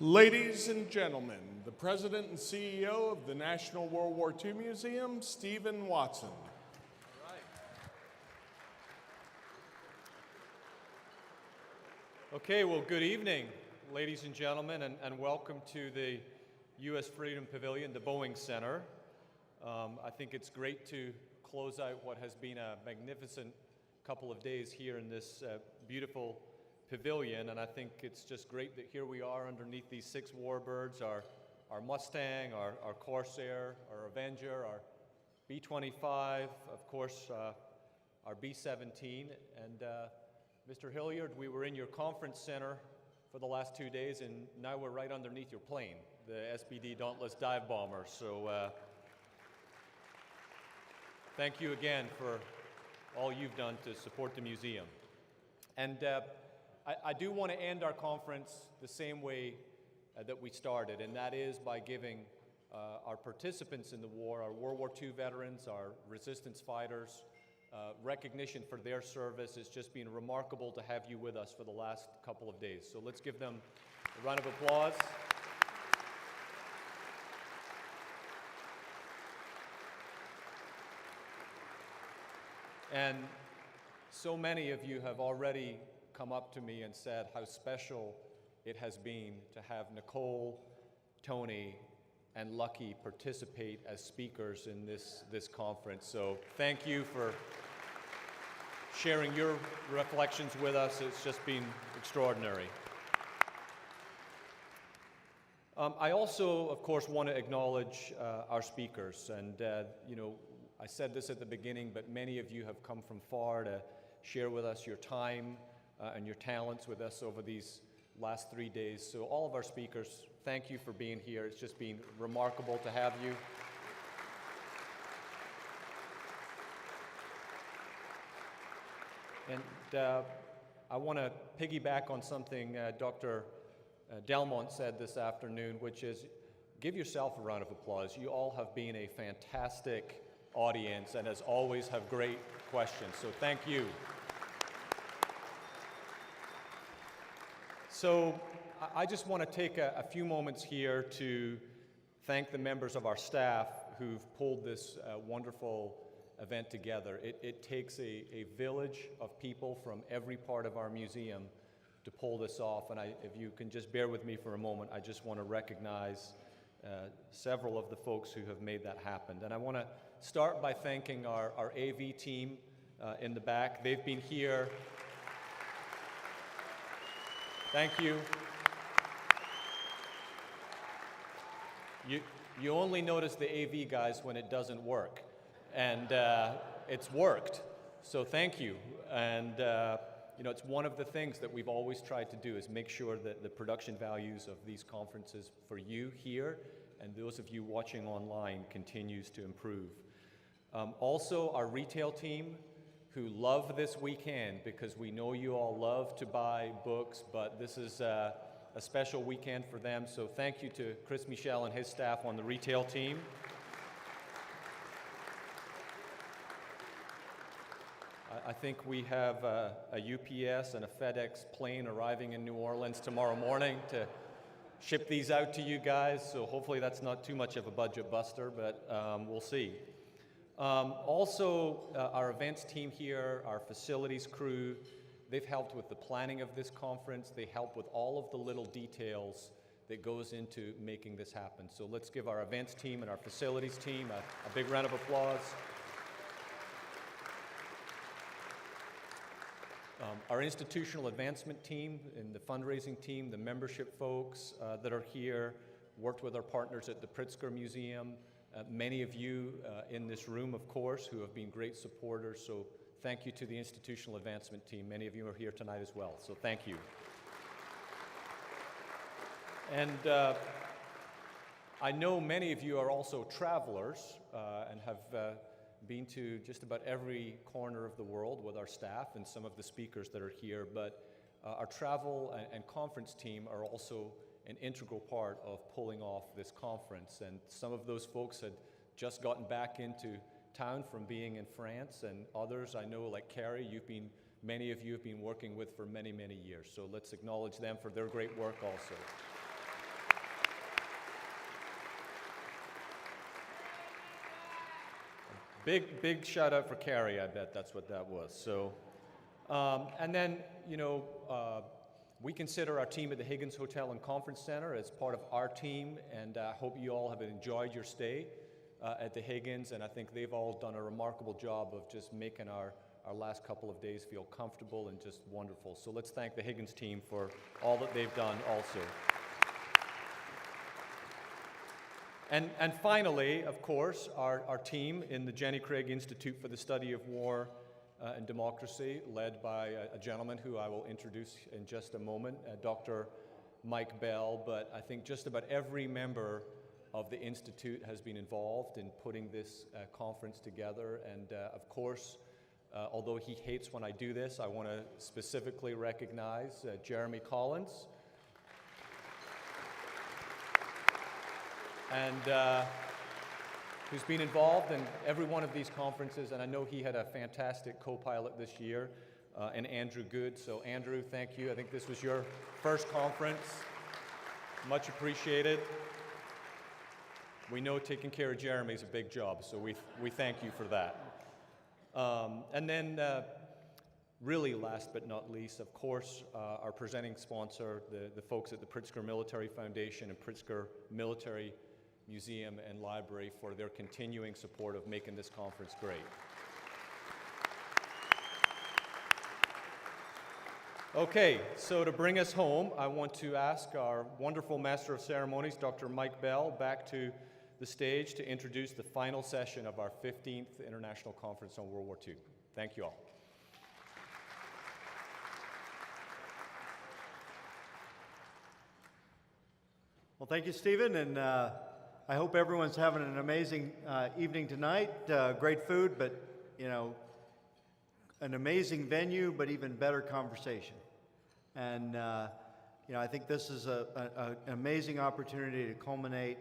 Ladies and gentlemen, the President and CEO of the National World War II Museum, Stephen Watson. All right. Okay, well, good evening, ladies and gentlemen, and welcome to the U.S. Freedom Pavilion, the Boeing Center. I think it's great to close out what has been a magnificent couple of days here in this beautiful pavilion, and I think it's just great that here we are underneath these 6 warbirds, our Mustang, our Corsair, our Avenger, our B-25, of course, our B-17, and Mr. Hilliard, we were in your conference center for the last 2 days, and now we're right underneath your plane, the SBD Dauntless dive bomber, so thank you again for all you've done to support the museum. And I do want to end our conference the same way that we started, and that is by giving our participants in the war, our World War II veterans, our resistance fighters, recognition for their service. It's just been remarkable to have you with us for the last couple of days. So let's give them a round of applause. And so many of you have already come up to me and said how special it has been to have Nicole, Tony, and Lucky participate as speakers in this conference. So thank you for sharing your reflections with us. It's just been extraordinary. I also, of course, want to acknowledge our speakers. And, you know, I said this at the beginning, but many of you have come from far to share with us your time and your talents with us over these last 3 days. So all of our speakers, thank you for being here. It's just been remarkable to have you. And I want to piggyback on something Dr. Delmont said this afternoon, which is give yourself a round of applause. You all have been a fantastic audience and as always have great questions. So thank you. So I just want to take a few moments here to thank the members of our staff who've pulled this wonderful event together. It takes a village of people from every part of our museum to pull this off. And if you can just bear with me for a moment, I just want to recognize several of the folks who have made that happen. And I want to start by thanking our AV team in the back. They've been here. Thank you. You only notice the AV guys when it doesn't work, and it's worked, so thank you. And you know, it's one of the things that we've always tried to do is make sure that the production values of these conferences for you here and those of you watching online continues to improve. Also, our retail team, who love this weekend because we know you all love to buy books, but this is a special weekend for them. So thank you to Chris Michel and his staff on the retail team. I think we have a UPS and a FedEx plane arriving in New Orleans tomorrow morning to ship these out to you guys. So hopefully that's not too much of a budget buster, but we'll see. Also, our events team here, our facilities crew, they've helped with the planning of this conference. They help with all of the little details that goes into making this happen. So let's give our events team and our facilities team a big round of applause. Our institutional advancement team and the fundraising team, the membership folks that are here, worked with our partners at the Pritzker Museum. Many of you in this room, of course, who have been great supporters, so thank you to the institutional advancement team. Many of you are here tonight as well, so thank you. And I know many of you are also travelers and have been to just about every corner of the world with our staff and some of the speakers that are here, but our travel and conference team are also an integral part of pulling off this conference. And some of those folks had just gotten back into town from being in France, and others I know, like Carrie, many of you have been working with for many, many years. So let's acknowledge them for their great work also. Big shout out for Carrie, I bet that's what that was. So, and then, we consider our team at the Higgins Hotel and Conference Center as part of our team, and I hope you all have enjoyed your stay at the Higgins, and I think they've all done a remarkable job of just making our last couple of days feel comfortable and just wonderful. So let's thank the Higgins team for all that they've done also. And finally, of course, our team in the Jenny Craig Institute for the Study of War and Democracy, led by a gentleman who I will introduce in just a moment, Dr. Mike Bell. But I think just about every member of the Institute has been involved in putting this conference together. And of course, although he hates when I do this, I want to specifically recognize Jeremy Collins, and who's been involved in every one of these conferences, and I know he had a fantastic co-pilot this year, and Andrew Good. So Andrew, thank you. I think this was your first conference. Much appreciated. We know taking care of Jeremy is a big job, so we thank you for that. And then, really last but not least, of course, our presenting sponsor, the folks at the Pritzker Military Foundation and Pritzker Military Museum and Library, for their continuing support of making this conference great. Okay, so to bring us home, I want to ask our wonderful Master of Ceremonies, Dr. Mike Bell, back to the stage to introduce the final session of our 15th International Conference on World War II. Thank you all. Well, thank you, Stephen, and I hope everyone's having an amazing evening tonight. Great food, but, an amazing venue, but even better conversation. And, I think this is an amazing opportunity to culminate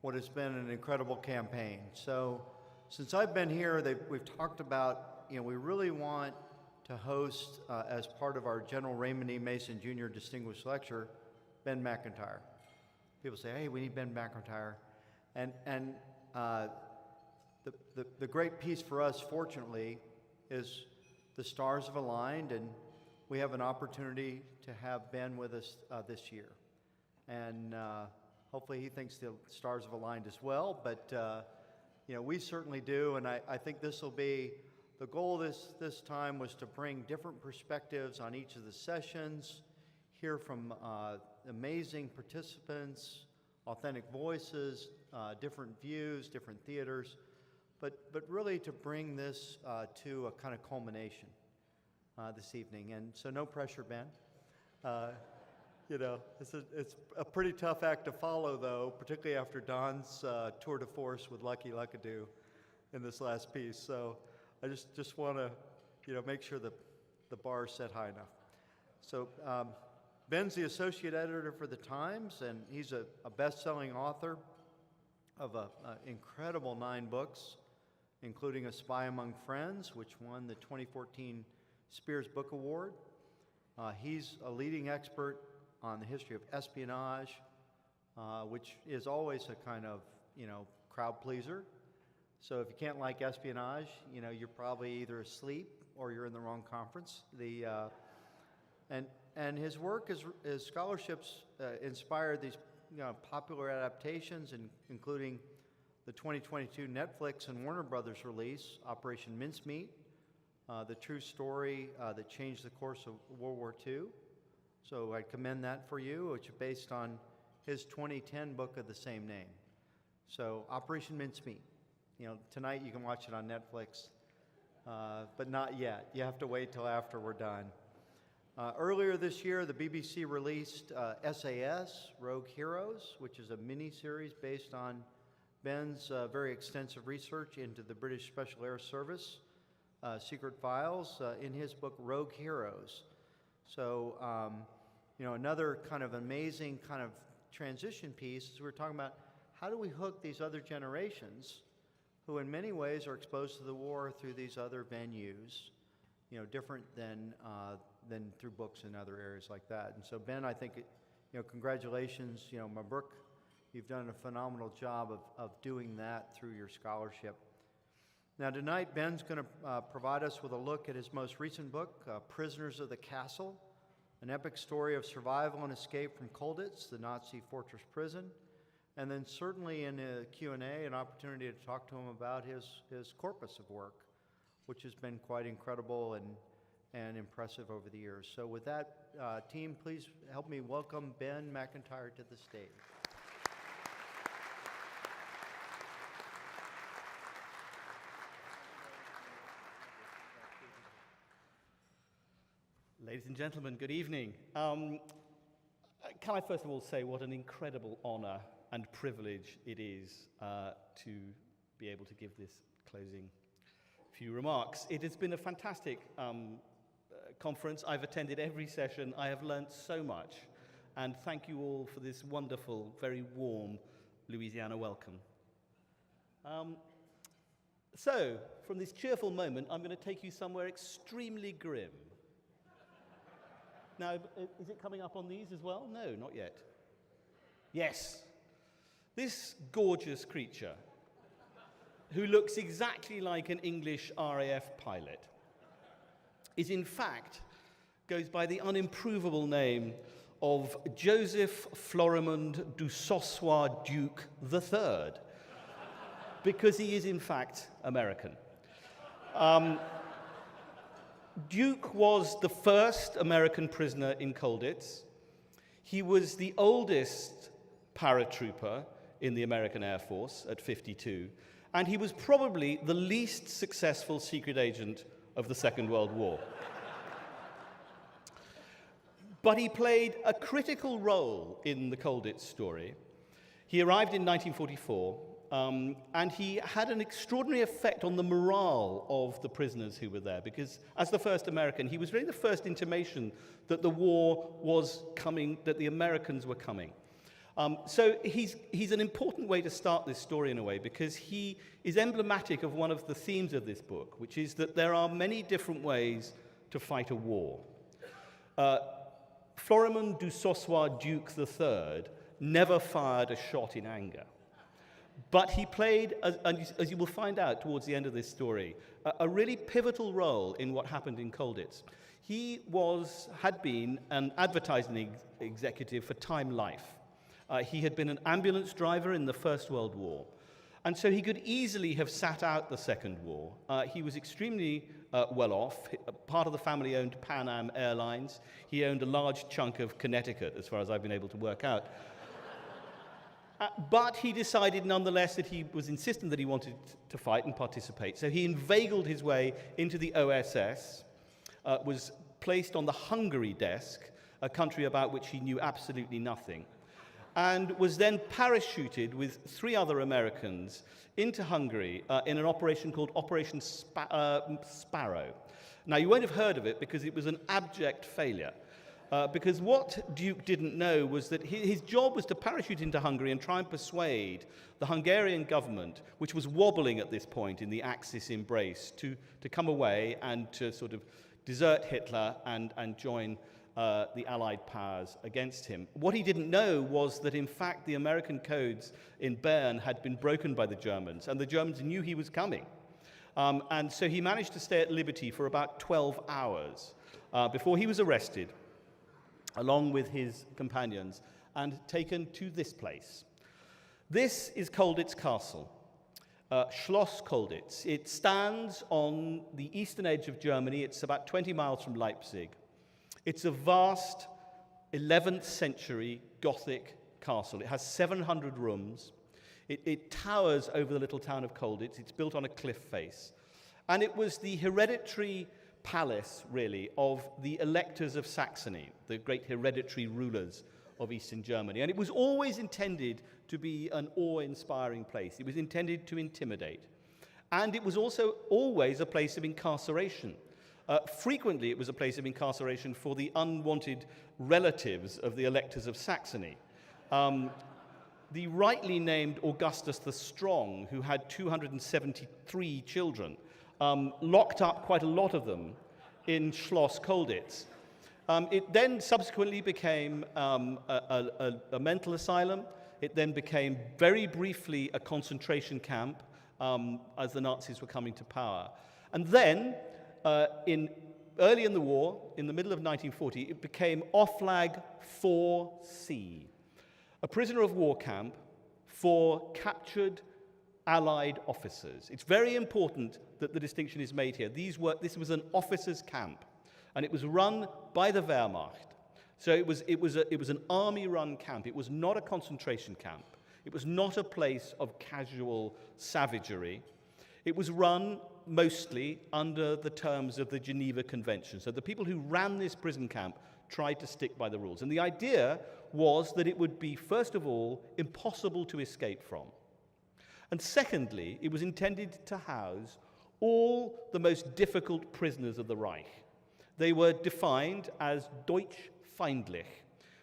what has been an incredible campaign. So since I've been here, we've talked about, we really want to host, as part of our General Raymond E. Mason Jr. Distinguished Lecture, Ben Macintyre. People say, hey, we need Ben Macintyre. And the great piece for us, fortunately, is the stars have aligned, and we have an opportunity to have Ben with us this year. And hopefully he thinks the stars have aligned as well, but we certainly do, and I think this will be, the goal this time was to bring different perspectives on each of the sessions, hear from amazing participants, authentic voices, different views, different theaters, but really to bring this to a kind of culmination this evening. And so no pressure, Ben. It's a pretty tough act to follow, though, particularly after Don's tour de force with Lucky Luckadoo in this last piece. So I just want to, make sure that the bar is set high enough. So Ben's the associate editor for the Times, and he's a best-selling author of an incredible 9 books, including A Spy Among Friends, which won the 2014 Spears Book Award. He's a leading expert on the history of espionage, which is always a kind of, crowd pleaser. So if you can't like espionage, you're probably either asleep or you're in the wrong conference. And his work, his scholarships inspired these popular adaptations, including the 2022 Netflix and Warner Brothers release, Operation Mincemeat, the true story that changed the course of World War II. So I commend that for you, which is based on his 2010 book of the same name. So Operation Mincemeat. Tonight you can watch it on Netflix, but not yet. You have to wait till after we're done. Earlier this year, the BBC released SAS, Rogue Heroes, which is a mini-series based on Ben's very extensive research into the British Special Air Service secret files in his book, Rogue Heroes. So, another kind of amazing kind of transition piece is we're talking about how do we hook these other generations who in many ways are exposed to the war through these other venues, different than through books and other areas like that. And so, Ben, I think, congratulations, Mabruk, you've done a phenomenal job of doing that through your scholarship. Now tonight, Ben's going to provide us with a look at his most recent book, Prisoners of the Castle, an epic story of survival and escape from Colditz, the Nazi fortress prison. And then certainly in a Q&A, an opportunity to talk to him about his corpus of work, which has been quite incredible and impressive over the years. So with that, team, please help me welcome Ben Macintyre to the stage. Ladies and gentlemen, good evening. Can I first of all say what an incredible honor and privilege it is to be able to give this closing few remarks. It has been a fantastic conference. I've attended every session. I have learned so much. And thank you all for this wonderful, very warm Louisiana welcome. So, from this cheerful moment, I'm going to take you somewhere extremely grim. Now, is it coming up on these as well? No, not yet. Yes. This gorgeous creature, who looks exactly like an English RAF pilot, is in fact, goes by the unimprovable name of Joseph Florimond du Sossois Duke III, because he is in fact American. Duke was the first American prisoner in Colditz. He was the oldest paratrooper in the American Air Force at 52, and he was probably the least successful secret agent of the Second World War. But he played a critical role in the Colditz story. He arrived in 1944, and he had an extraordinary effect on the morale of the prisoners who were there, because as the first American, he was really the first intimation that the war was coming, that the Americans were coming. So he's an important way to start this story in a way, because he is emblematic of one of the themes of this book, which is that there are many different ways to fight a war. Florimond du Sossois Duke III never fired a shot in anger. But he played, as you will find out towards the end of this story, a really pivotal role in what happened in Colditz. He had been an advertising executive for Time Life. He had been an ambulance driver in the First World War. And so he could easily have sat out the Second War. He was extremely well off. Part of the family owned Pan Am Airlines. He owned a large chunk of Connecticut, as far as I've been able to work out. But he decided nonetheless that he was insistent that he wanted to fight and participate. So he inveigled his way into the OSS, was placed on the Hungary desk, a country about which he knew absolutely nothing, and was then parachuted with 3 other Americans into Hungary in an operation called Operation Sparrow. Now, you won't have heard of it because it was an abject failure. Because what Duke didn't know was that his job was to parachute into Hungary and try and persuade the Hungarian government, which was wobbling at this point in the Axis embrace, to come away and to sort of desert Hitler and join the Allied powers against him. What he didn't know was that, in fact, the American codes in Bern had been broken by the Germans, and the Germans knew he was coming. And so he managed to stay at liberty for about 12 hours before he was arrested, along with his companions, and taken to this place. This is Colditz Castle, Schloss Colditz. It stands on the eastern edge of Germany. It's about 20 miles from Leipzig. It's a vast 11th century Gothic castle. It has 700 rooms. It towers over the little town of Colditz. It's built on a cliff face. And it was the hereditary palace, really, of the electors of Saxony, the great hereditary rulers of Eastern Germany. And it was always intended to be an awe-inspiring place. It was intended to intimidate. And it was also always a place of incarceration. Frequently, it was a place of incarceration for the unwanted relatives of the electors of Saxony. The rightly named Augustus the Strong, who had 273 children, locked up quite a lot of them in Schloss Colditz. It then subsequently became a mental asylum. It then became very briefly a concentration camp, as the Nazis were coming to power. And then, early in the war, in the middle of 1940, it became Oflag 4C, a prisoner of war camp for captured Allied officers. It's very important that the distinction is made here. This was an officers' camp, and it was run by the Wehrmacht. So it was an army-run camp. It was not a concentration camp. It was not a place of casual savagery. It was run mostly under the terms of the Geneva Convention. So the people who ran this prison camp tried to stick by the rules. And the idea was that it would be, first of all, impossible to escape from. And secondly, it was intended to house all the most difficult prisoners of the Reich. They were defined as Deutschfeindlich,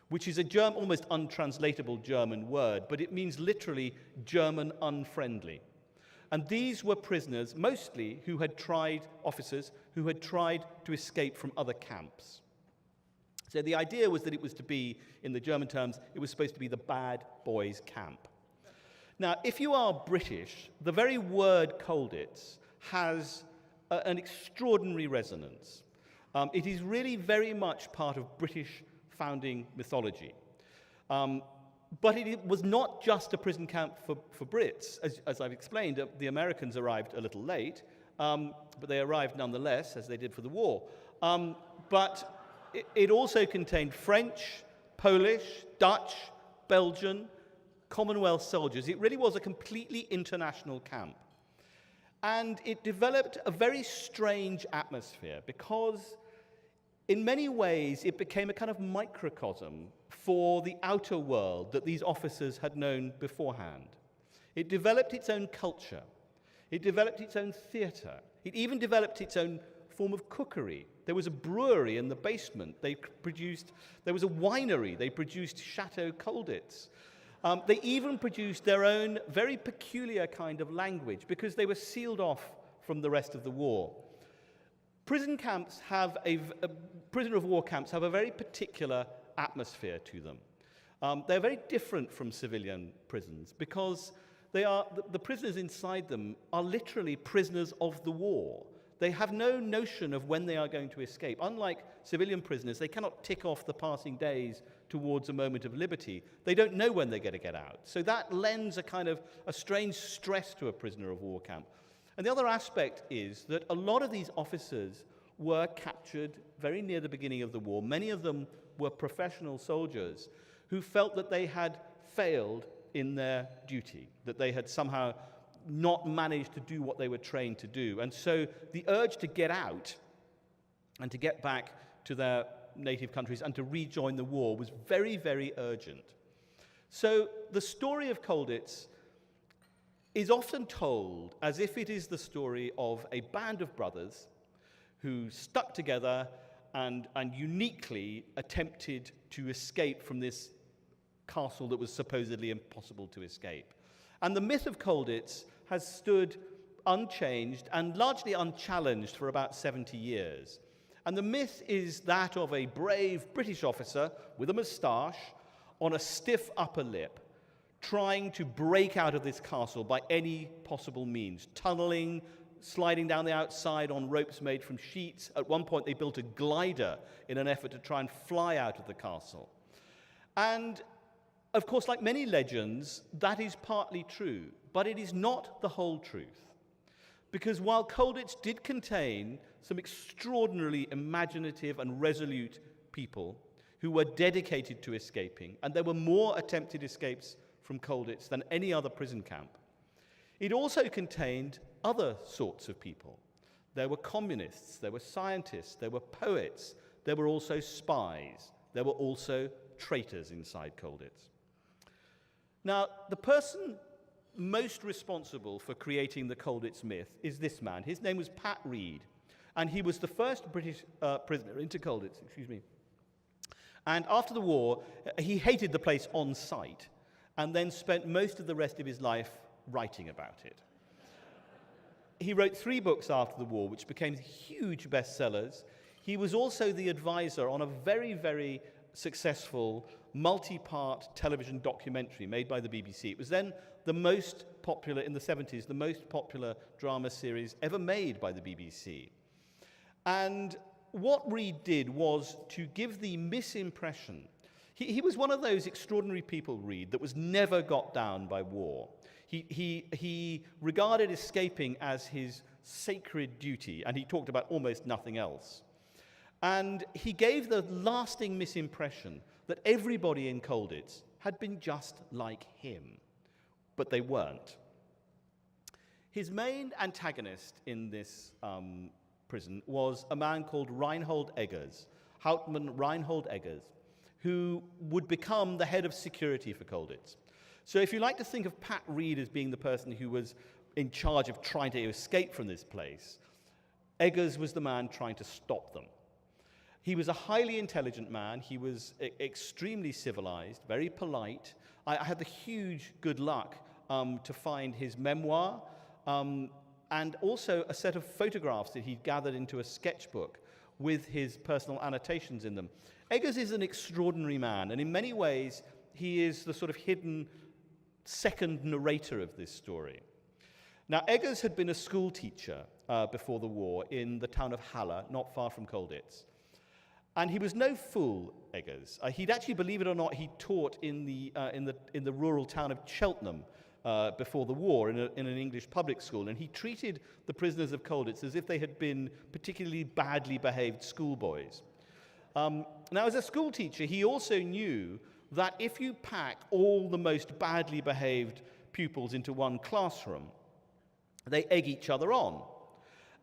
which is a almost untranslatable German word, but it means literally German unfriendly. And these were prisoners, mostly officers who had tried to escape from other camps. So the idea was that it was to be, in the German terms, it was supposed to be the bad boys' camp. Now, if you are British, the very word Colditz has an extraordinary resonance. It is really very much part of British founding mythology. But it was not just a prison camp for Brits. As I've explained, the Americans arrived a little late, but they arrived nonetheless, as they did for the war. But it also contained French, Polish, Dutch, Belgian, Commonwealth soldiers. It really was a completely international camp. And it developed a very strange atmosphere because in many ways it became a kind of microcosm for the outer world that these officers had known beforehand. It developed its own culture. It developed its own theatre. It even developed its own form of cookery. There was a brewery in the basement. There was a winery. They produced Chateau Colditz. They even produced their own very peculiar kind of language because they were sealed off from the rest of the war. Prisoner of war camps have a very particular atmosphere to them. They're very different from civilian prisons because the prisoners inside them are literally prisoners of the war. They have no notion of when they are going to escape. Unlike civilian prisoners, they cannot tick off the passing days towards a moment of liberty. They don't know when they're going to get out. So that lends a kind of a strange stress to a prisoner of war camp. And the other aspect is that a lot of these officers were captured very near the beginning of the war. Many of them were professional soldiers who felt that they had failed in their duty, that they had somehow not managed to do what they were trained to do. And so the urge to get out and to get back to their native countries and to rejoin the war was very, very urgent. So the story of Colditz is often told as if it is the story of a band of brothers who stuck together and uniquely attempted to escape from this castle that was supposedly impossible to escape. And the myth of Colditz has stood unchanged and largely unchallenged for about 70 years. And the myth is that of a brave British officer with a moustache on a stiff upper lip, trying to break out of this castle by any possible means, tunneling, sliding down the outside on ropes made from sheets. At one point, they built a glider in an effort to try and fly out of the castle. And of course, like many legends, that is partly true, but it is not the whole truth. Because while Colditz did contain some extraordinarily imaginative and resolute people who were dedicated to escaping, and there were more attempted escapes from Colditz than any other prison camp, it also contained other sorts of people. There were communists, there were scientists, there were poets, there were also spies, there were also traitors inside Colditz. Now, the person most responsible for creating the Colditz myth is this man. His name was Pat Reed, and he was the first British prisoner into Colditz, And after the war, he hated the place on sight, and then spent most of the rest of his life writing about it. He wrote 3 books after the war, which became huge bestsellers. He was also the advisor on a very, very successful multi-part television documentary made by the BBC. It was then the most popular, in the 70s, the most popular drama series ever made by the BBC. And what Reed did was to give the misimpression. He was one of those extraordinary people, Reed, that was never got down by war. He regarded escaping as his sacred duty, and he talked about almost nothing else. And he gave the lasting misimpression that everybody in Colditz had been just like him, but they weren't. His main antagonist in this prison was a man called Reinhold Eggers, Hauptmann Reinhold Eggers, who would become the head of security for Colditz. So if you like to think of Pat Reed as being the person who was in charge of trying to escape from this place, Eggers was the man trying to stop them. He was a highly intelligent man. He was extremely civilized, very polite. I had the huge good luck to find his memoir and also a set of photographs that he'd gathered into a sketchbook with his personal annotations in them. Eggers is an extraordinary man, and in many ways, he is the sort of hidden second narrator of this story. Now, Eggers had been a school teacher before the war in the town of Halle, not far from Colditz. And he was no fool, Eggers. He'd actually, believe it or not, he taught in the rural town of Cheltenham before the war in an English public school, and he treated the prisoners of Colditz as if they had been particularly badly behaved schoolboys. Now, as a school teacher, he also knew that if you pack all the most badly behaved pupils into one classroom, they egg each other on.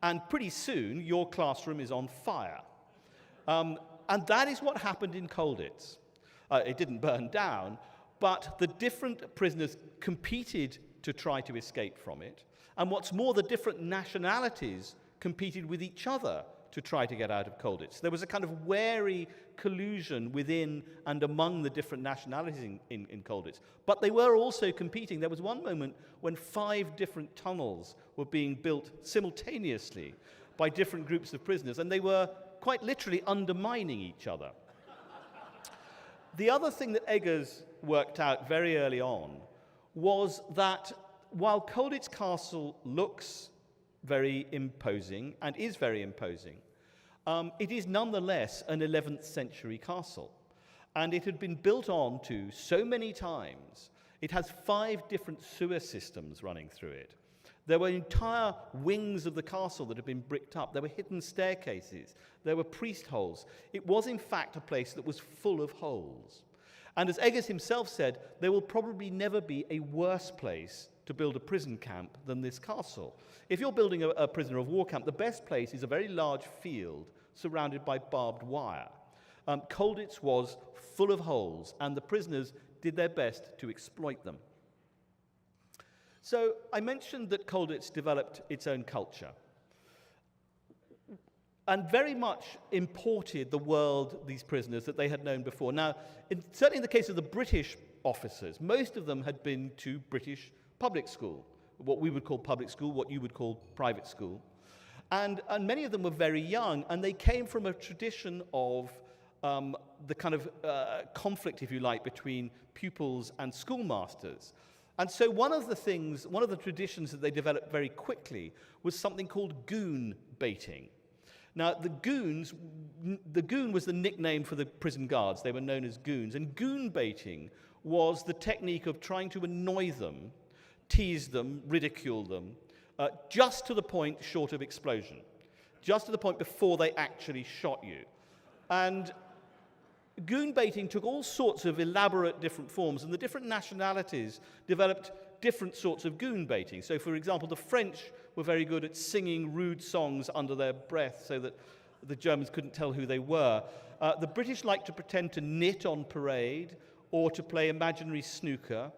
And pretty soon, your classroom is on fire. And that is what happened in Colditz. It didn't burn down, but the different prisoners competed to try to escape from it. And what's more, the different nationalities competed with each other to try to get out of Colditz. There was a kind of wary collusion within and among the different nationalities in Colditz. But they were also competing. There was one moment when 5 different tunnels were being built simultaneously by different groups of prisoners, and they were quite literally undermining each other. The other thing that Eggers worked out very early on was that while Colditz Castle looks very imposing and is very imposing, it is nonetheless an 11th century castle. And it had been built on to so many times. It has 5 different sewer systems running through it. There were entire wings of the castle that had been bricked up. There were hidden staircases. There were priest holes. It was, in fact, a place that was full of holes. And as Eggers himself said, there will probably never be a worse place to build a prison camp than this castle. If you're building a prisoner of war camp, the best place is a very large field surrounded by barbed wire. Colditz was full of holes, and the prisoners did their best to exploit them. So I mentioned that Colditz developed its own culture and very much imported the world, these prisoners, that they had known before. Now, certainly in the case of the British officers, most of them had been to British public school, what we would call public school, what you would call private school. And many of them were very young, and they came from a tradition of the kind of conflict, if you like, between pupils and schoolmasters. And so one of the traditions that they developed very quickly was something called goon baiting. Now, the goon was the nickname for the prison guards. They were known as goons. And goon baiting was the technique of trying to annoy them, tease them, ridicule them, just to the point short of explosion, just to the point before they actually shot you. And goon baiting took all sorts of elaborate different forms, and the different nationalities developed different sorts of goon baiting. So, for example, the French were very good at singing rude songs under their breath so that the Germans couldn't tell who they were. The British liked to pretend to knit on parade, or to play imaginary snooker,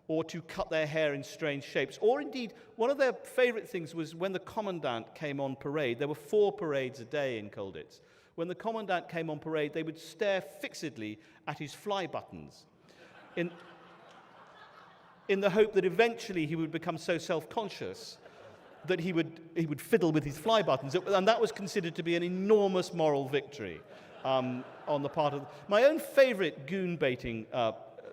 or to cut their hair in strange shapes. Or indeed, one of their favorite things was when the commandant came on parade. There were 4 parades a day in Colditz. When the commandant came on parade, they would stare fixedly at his fly buttons in the hope that eventually he would become so self-conscious that he would fiddle with his fly buttons. And that was considered to be an enormous moral victory. on the part of... My own favourite goon baiting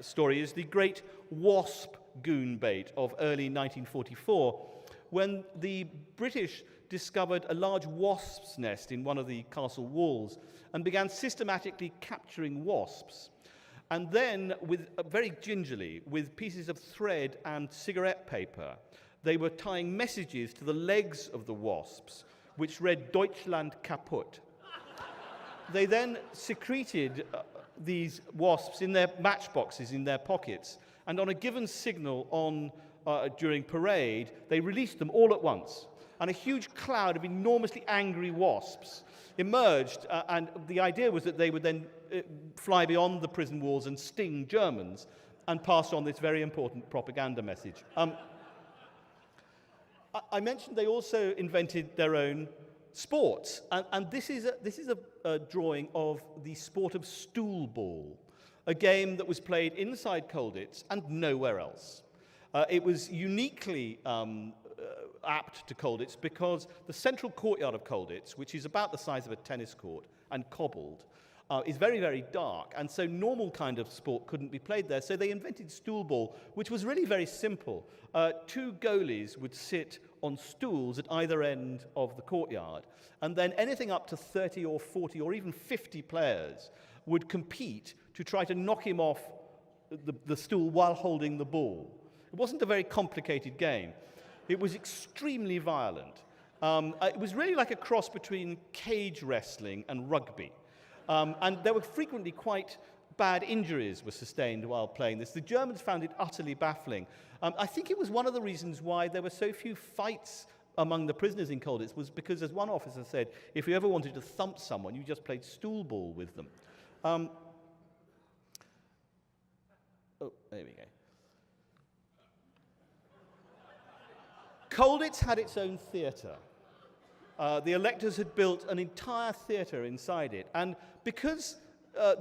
story is the great wasp goon bait of early 1944, when the British discovered a large wasp's nest in one of the castle walls and began systematically capturing wasps. And then, very gingerly, with pieces of thread and cigarette paper, they were tying messages to the legs of the wasps, which read Deutschland kaputt. They then secreted these wasps in their matchboxes in their pockets, and on a given signal during parade, they released them all at once. And a huge cloud of enormously angry wasps emerged, and the idea was that they would then fly beyond the prison walls and sting Germans and pass on this very important propaganda message. I mentioned they also invented their own sports, and this is a drawing of the sport of stool ball, a game that was played inside Colditz and nowhere else. It was uniquely apt to Colditz because the central courtyard of Colditz, which is about the size of a tennis court and cobbled, is very, very dark, and so normal kind of sport couldn't be played there. So they invented stool ball, which was really very simple. Two goalies would sit on stools at either end of the courtyard, and then anything up to 30 or 40 or even 50 players would compete to try to knock him off the stool while holding the ball. It wasn't a very complicated game. It was extremely violent. It was really like a cross between cage wrestling and rugby. And there were frequently quite bad injuries were sustained while playing this. The Germans found it utterly baffling. I think it was one of the reasons why there were so few fights among the prisoners in Colditz, was because, as one officer said, if you ever wanted to thump someone, you just played stool ball with them. Oh, there we go. Colditz had its own theatre. The electors had built an entire theatre inside it, and because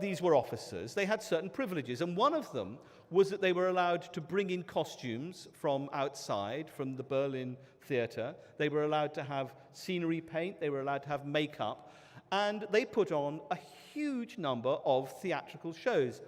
these were officers, they had certain privileges, and one of them was that they were allowed to bring in costumes from outside, from the Berlin theatre. They were allowed to have scenery paint, they were allowed to have makeup, and they put on a huge number of theatrical shows.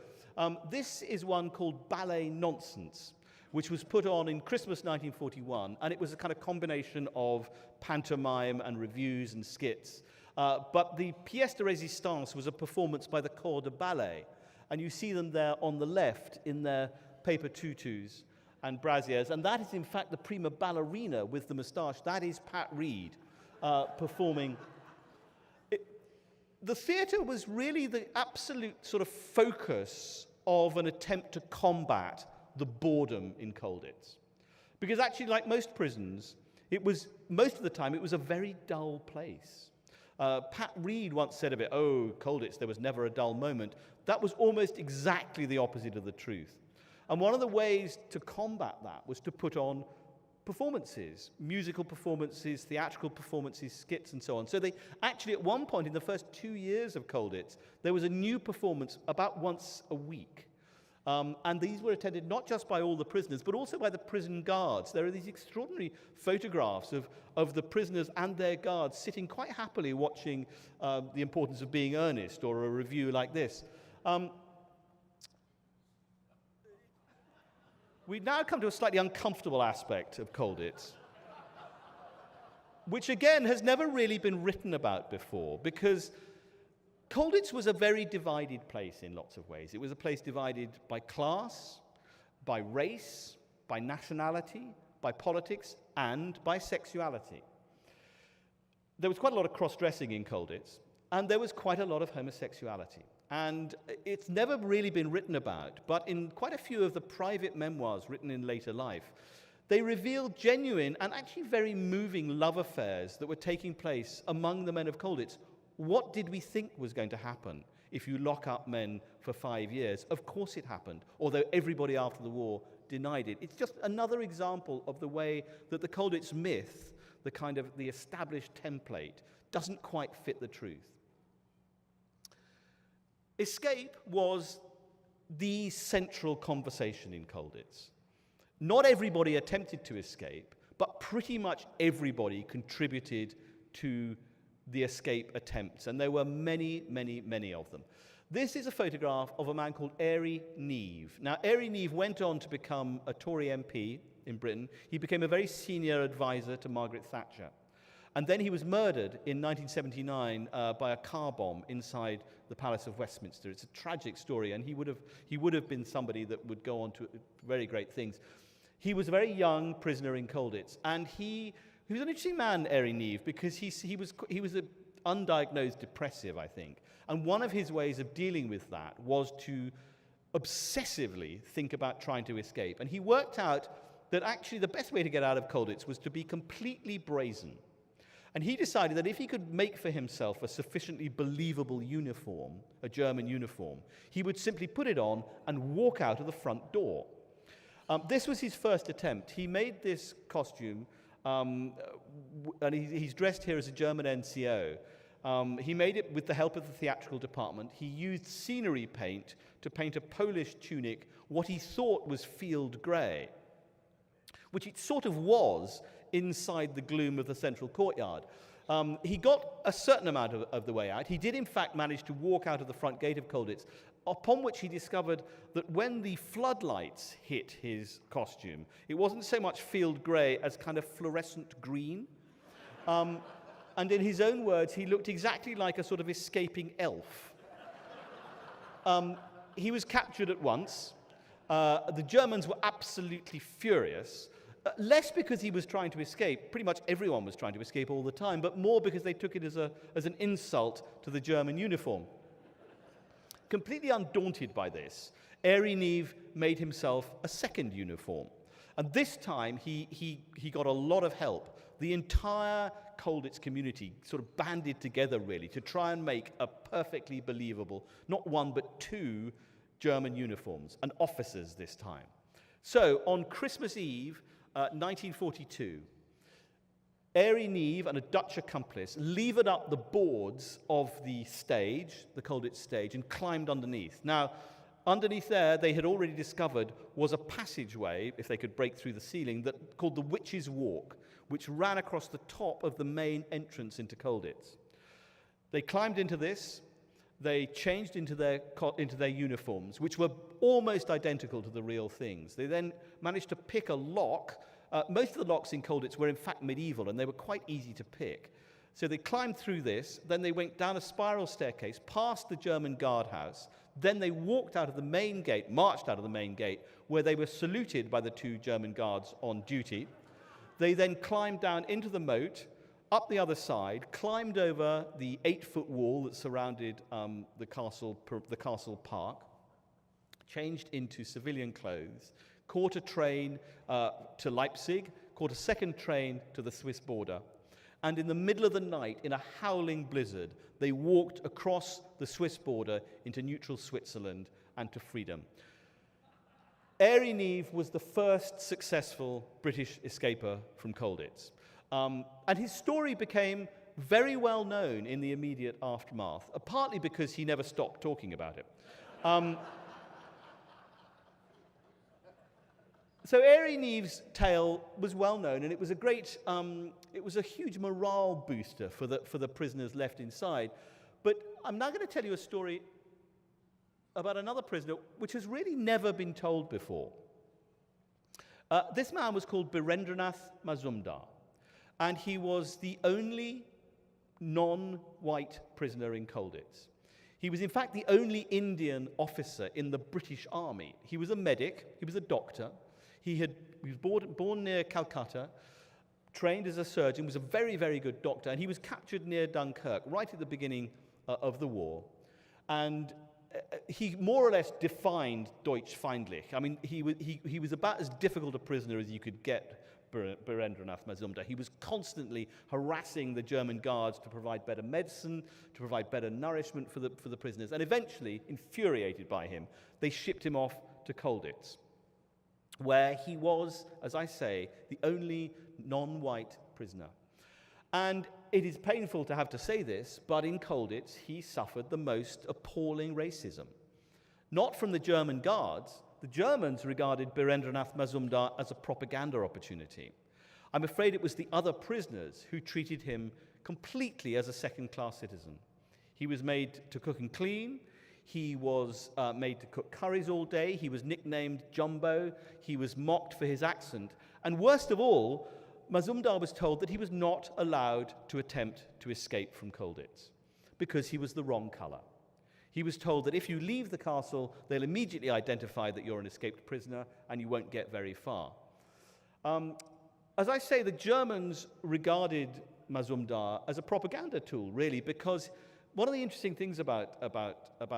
This is one called Ballet Nonsense, which was put on in Christmas 1941, and it was a kind of combination of pantomime and revues and skits. But the pièce de résistance was a performance by the corps de ballet, and you see them there on the left in their paper tutus and brassieres, and that is in fact the prima ballerina with the moustache. That is Pat Reed performing. The theatre was really the absolute sort of focus of an attempt to combat the boredom in Colditz. Because actually, like most prisons, most of the time it was a very dull place. Pat Reed once said of it, "Oh, Colditz, there was never a dull moment." That was almost exactly the opposite of the truth. And one of the ways to combat that was to put on performances, musical performances, theatrical performances, skits, and so on. So they actually, at one point in the first 2 years of Colditz, there was a new performance about once a week. And these were attended not just by all the prisoners, but also by the prison guards. There are these extraordinary photographs of the prisoners and their guards sitting quite happily watching The Importance of Being Earnest or a review like this. We now come to a slightly uncomfortable aspect of Colditz, which again has never really been written about before, because Colditz was a very divided place in lots of ways. It was a place divided by class, by race, by nationality, by politics, and by sexuality. There was quite a lot of cross-dressing in Colditz, and there was quite a lot of homosexuality. And it's never really been written about, but in quite a few of the private memoirs written in later life, they reveal genuine and actually very moving love affairs that were taking place among the men of Colditz. What did we think was going to happen if you lock up men for 5 years? Of course it happened, although everybody after the war denied it. It's just another example of the way that the Colditz myth, the kind of the established template, doesn't quite fit the truth. Escape was the central conversation in Colditz. Not everybody attempted to escape, but pretty much everybody contributed to the escape attempts, and there were many, many, many of them. This is a photograph of a man called Airey Neave. Now, Airey Neave went on to become a Tory MP in Britain. He became a very senior advisor to Margaret Thatcher. And then he was murdered in 1979 by a car bomb inside the Palace of Westminster. It's a tragic story, and he would have been somebody that would go on to very great things. He was a very young prisoner in Colditz, and he was an interesting man, Airey Neave, because he was an undiagnosed depressive, I think. And one of his ways of dealing with that was to obsessively think about trying to escape. And he worked out that actually the best way to get out of Colditz was to be completely brazen. And he decided that if he could make for himself a sufficiently believable uniform, a German uniform, he would simply put it on and walk out of the front door. This was his first attempt. He made this costume, and he's dressed here as a German NCO. He made it with the help of the theatrical department. He used scenery paint to paint a Polish tunic, what he thought was field grey, which it sort of was inside the gloom of the central courtyard. He got a certain amount of the way out. He did, in fact, manage to walk out of the front gate of Colditz, upon which he discovered that when the floodlights hit his costume, it wasn't so much field grey as kind of fluorescent green. And in his own words, he looked exactly like a sort of escaping elf. He was captured at once. The Germans were absolutely furious, less because he was trying to escape. Pretty much everyone was trying to escape all the time, but more because they took it as an insult to the German uniform. Completely undaunted by this, Airey Neave made himself a second uniform. And this time, he got a lot of help. The entire Colditz community sort of banded together, really, to try and make a perfectly believable, not one but two German uniforms, and officers this time. So, on Christmas Eve, 1942, Airey Neave and a Dutch accomplice levered up the boards of the stage, the Colditz stage, and climbed underneath. Now, underneath there, they had already discovered was a passageway, if they could break through the ceiling, that called the Witch's Walk, which ran across the top of the main entrance into Colditz. They climbed into this. They changed into their uniforms, which were almost identical to the real things. They then managed to pick a lock. Most of the locks in Colditz were in fact medieval, and they were quite easy to pick. So they climbed through this, then they went down a spiral staircase, past the German guardhouse, then they walked out of the main gate, marched out of the main gate, where they were saluted by the two German guards on duty. They then climbed down into the moat, up the other side, climbed over the 8-foot wall that surrounded the castle park, changed into civilian clothes, caught a train to Leipzig, caught a second train to the Swiss border, and in the middle of the night, in a howling blizzard, they walked across the Swiss border into neutral Switzerland and to freedom. Airey Neave was the first successful British escaper from Colditz. And his story became very well known in the immediate aftermath, partly because he never stopped talking about it. So Airey Neave's tale was well known, and it was a huge morale booster for the prisoners left inside. But I'm now going to tell you a story about another prisoner which has really never been told before. This man was called Birendranath Mazumdar, and he was the only non-white prisoner in Colditz. He was in fact the only Indian officer in the British Army. He was a medic, he was a doctor. He was born near Calcutta, trained as a surgeon, was a very, very good doctor, and he was captured near Dunkirk right at the beginning of the war. And he more or less defined Deutsch Feindlich. I mean, he was about as difficult a prisoner as you could get, Birendranath Mazumdar. He was constantly harassing the German guards to provide better medicine, to provide better nourishment for the prisoners, and eventually, infuriated by him, they shipped him off to Colditz, where he was, as I say, the only non-white prisoner. And it is painful to have to say this, but in Colditz, he suffered the most appalling racism. Not from the German guards. The Germans regarded Birendranath Mazumdar as a propaganda opportunity. I'm afraid it was the other prisoners who treated him completely as a second-class citizen. He was made to cook and clean. He was made to cook curries all day. He was nicknamed Jumbo. He was mocked for his accent. And worst of all, Mazumdar was told that he was not allowed to attempt to escape from Colditz because he was the wrong color. He was told that if you leave the castle, they'll immediately identify that you're an escaped prisoner and you won't get very far. As I say, the Germans regarded Mazumdar as a propaganda tool, really, because one of the interesting things about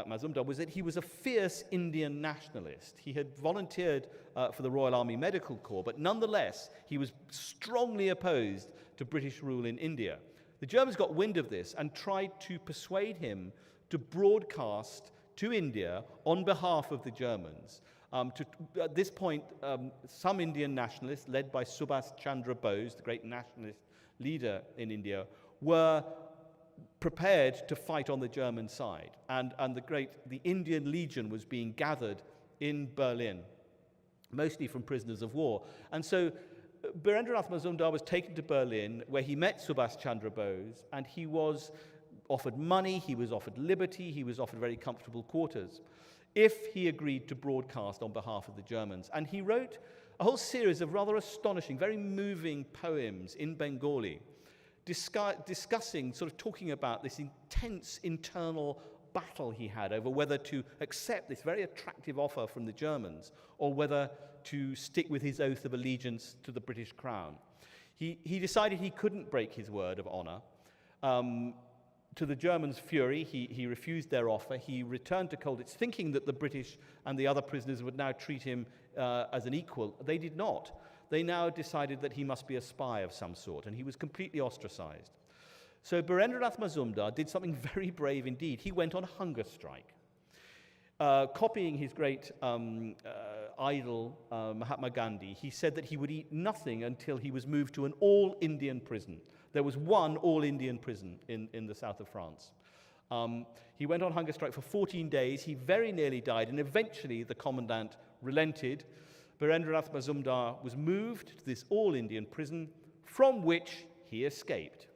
Mazumdar was that he was a fierce Indian nationalist. He had volunteered for the Royal Army Medical Corps, but nonetheless, he was strongly opposed to British rule in India. The Germans got wind of this and tried to persuade him to broadcast to India on behalf of the Germans. At this point, some Indian nationalists, led by Subhas Chandra Bose, the great nationalist leader in India, were prepared to fight on the German side. And the Indian Legion was being gathered in Berlin, mostly from prisoners of war. And so Birendranath Mazumdar was taken to Berlin, where he met Subhas Chandra Bose, and he was offered money, he was offered liberty, he was offered very comfortable quarters, if he agreed to broadcast on behalf of the Germans. And he wrote a whole series of rather astonishing, very moving poems in Bengali, discussing, sort of talking about this intense internal battle he had over whether to accept this very attractive offer from the Germans or whether to stick with his oath of allegiance to the British crown. He decided he couldn't break his word of honor. To the Germans' fury, he refused their offer. He returned to Colditz, thinking that the British and the other prisoners would now treat him as an equal. They did not. They now decided that he must be a spy of some sort, and he was completely ostracized. So Birendranath Mazumdar did something very brave indeed. He went on hunger strike. Copying his great idol, Mahatma Gandhi, he said that he would eat nothing until he was moved to an all-Indian prison. There was one all-Indian prison in the south of France. He went on hunger strike for 14 days. He very nearly died, and eventually the commandant relented. Birendranath Mazumdar was moved to this all-Indian prison, from which he escaped.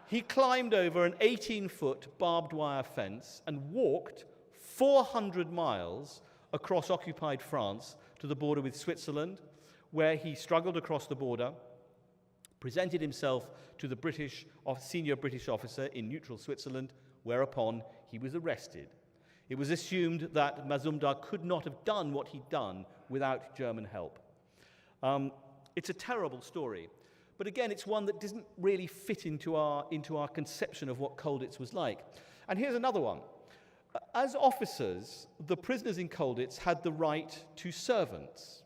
He climbed over an 18-foot barbed wire fence and walked 400 miles across occupied France to the border with Switzerland, where he struggled across the border, presented himself to the senior British officer in neutral Switzerland, whereupon he was arrested. It was assumed that Mazumdar could not have done what he'd done without German help. It's a terrible story, but again, it's one that doesn't really fit into our conception of what Colditz was like. And here's another one. As officers, the prisoners in Colditz had the right to servants.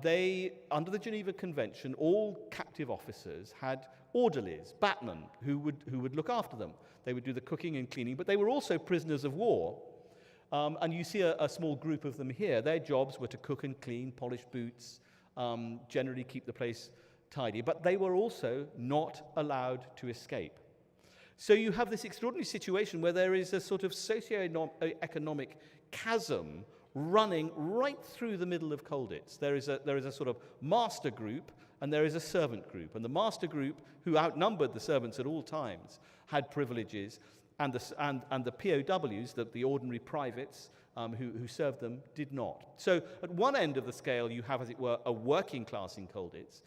They, under the Geneva Convention, all captive officers had orderlies, batmen, who would look after them. They would do the cooking and cleaning, but they were also prisoners of war. And you see a small group of them here. Their jobs were to cook and clean, polish boots, generally keep the place tidy. But they were also not allowed to escape. So you have this extraordinary situation where there is a sort of socio-economic chasm running right through the middle of Colditz. There is a sort of master group and there is a servant group. And the master group, who outnumbered the servants at all times, had privileges, and the POWs, the ordinary privates who served them, did not. So at one end of the scale you have, as it were, a working class in Colditz,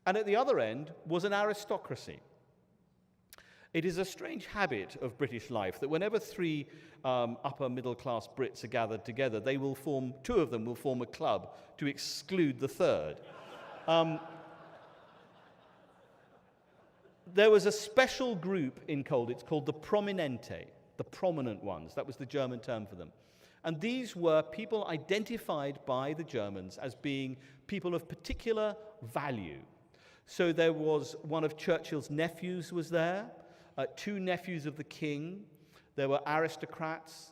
and at the other end was an aristocracy. It is a strange habit of British life that whenever three upper middle class Brits are gathered together, two of them will form a club to exclude the third. There was a special group in Colditz called the Prominente, the prominent ones. That was the German term for them. And these were people identified by the Germans as being people of particular value. So there was one of Churchill's nephews was there, two nephews of the king, there were aristocrats,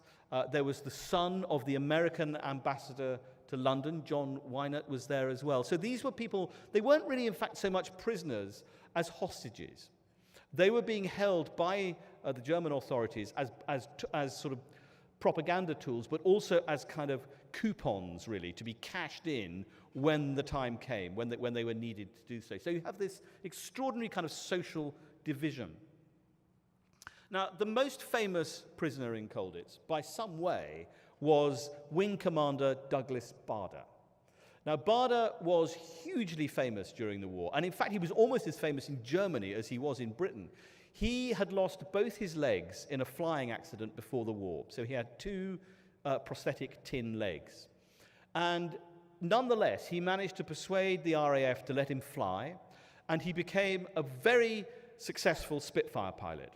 there was the son of the American ambassador to London, John Wynott, was there as well. So these were people, they weren't really in fact so much prisoners as hostages. They were being held by the German authorities as sort of propaganda tools, but also as kind of coupons, really, to be cashed in when the time came, when they were needed to do so. So you have this extraordinary kind of social division. Now, the most famous prisoner in Colditz, by some way, was Wing Commander Douglas Bader. Now, Bader was hugely famous during the war, and in fact, he was almost as famous in Germany as he was in Britain. He had lost both his legs in a flying accident before the war, so he had two prosthetic tin legs. And nonetheless, he managed to persuade the RAF to let him fly, and he became a very successful Spitfire pilot.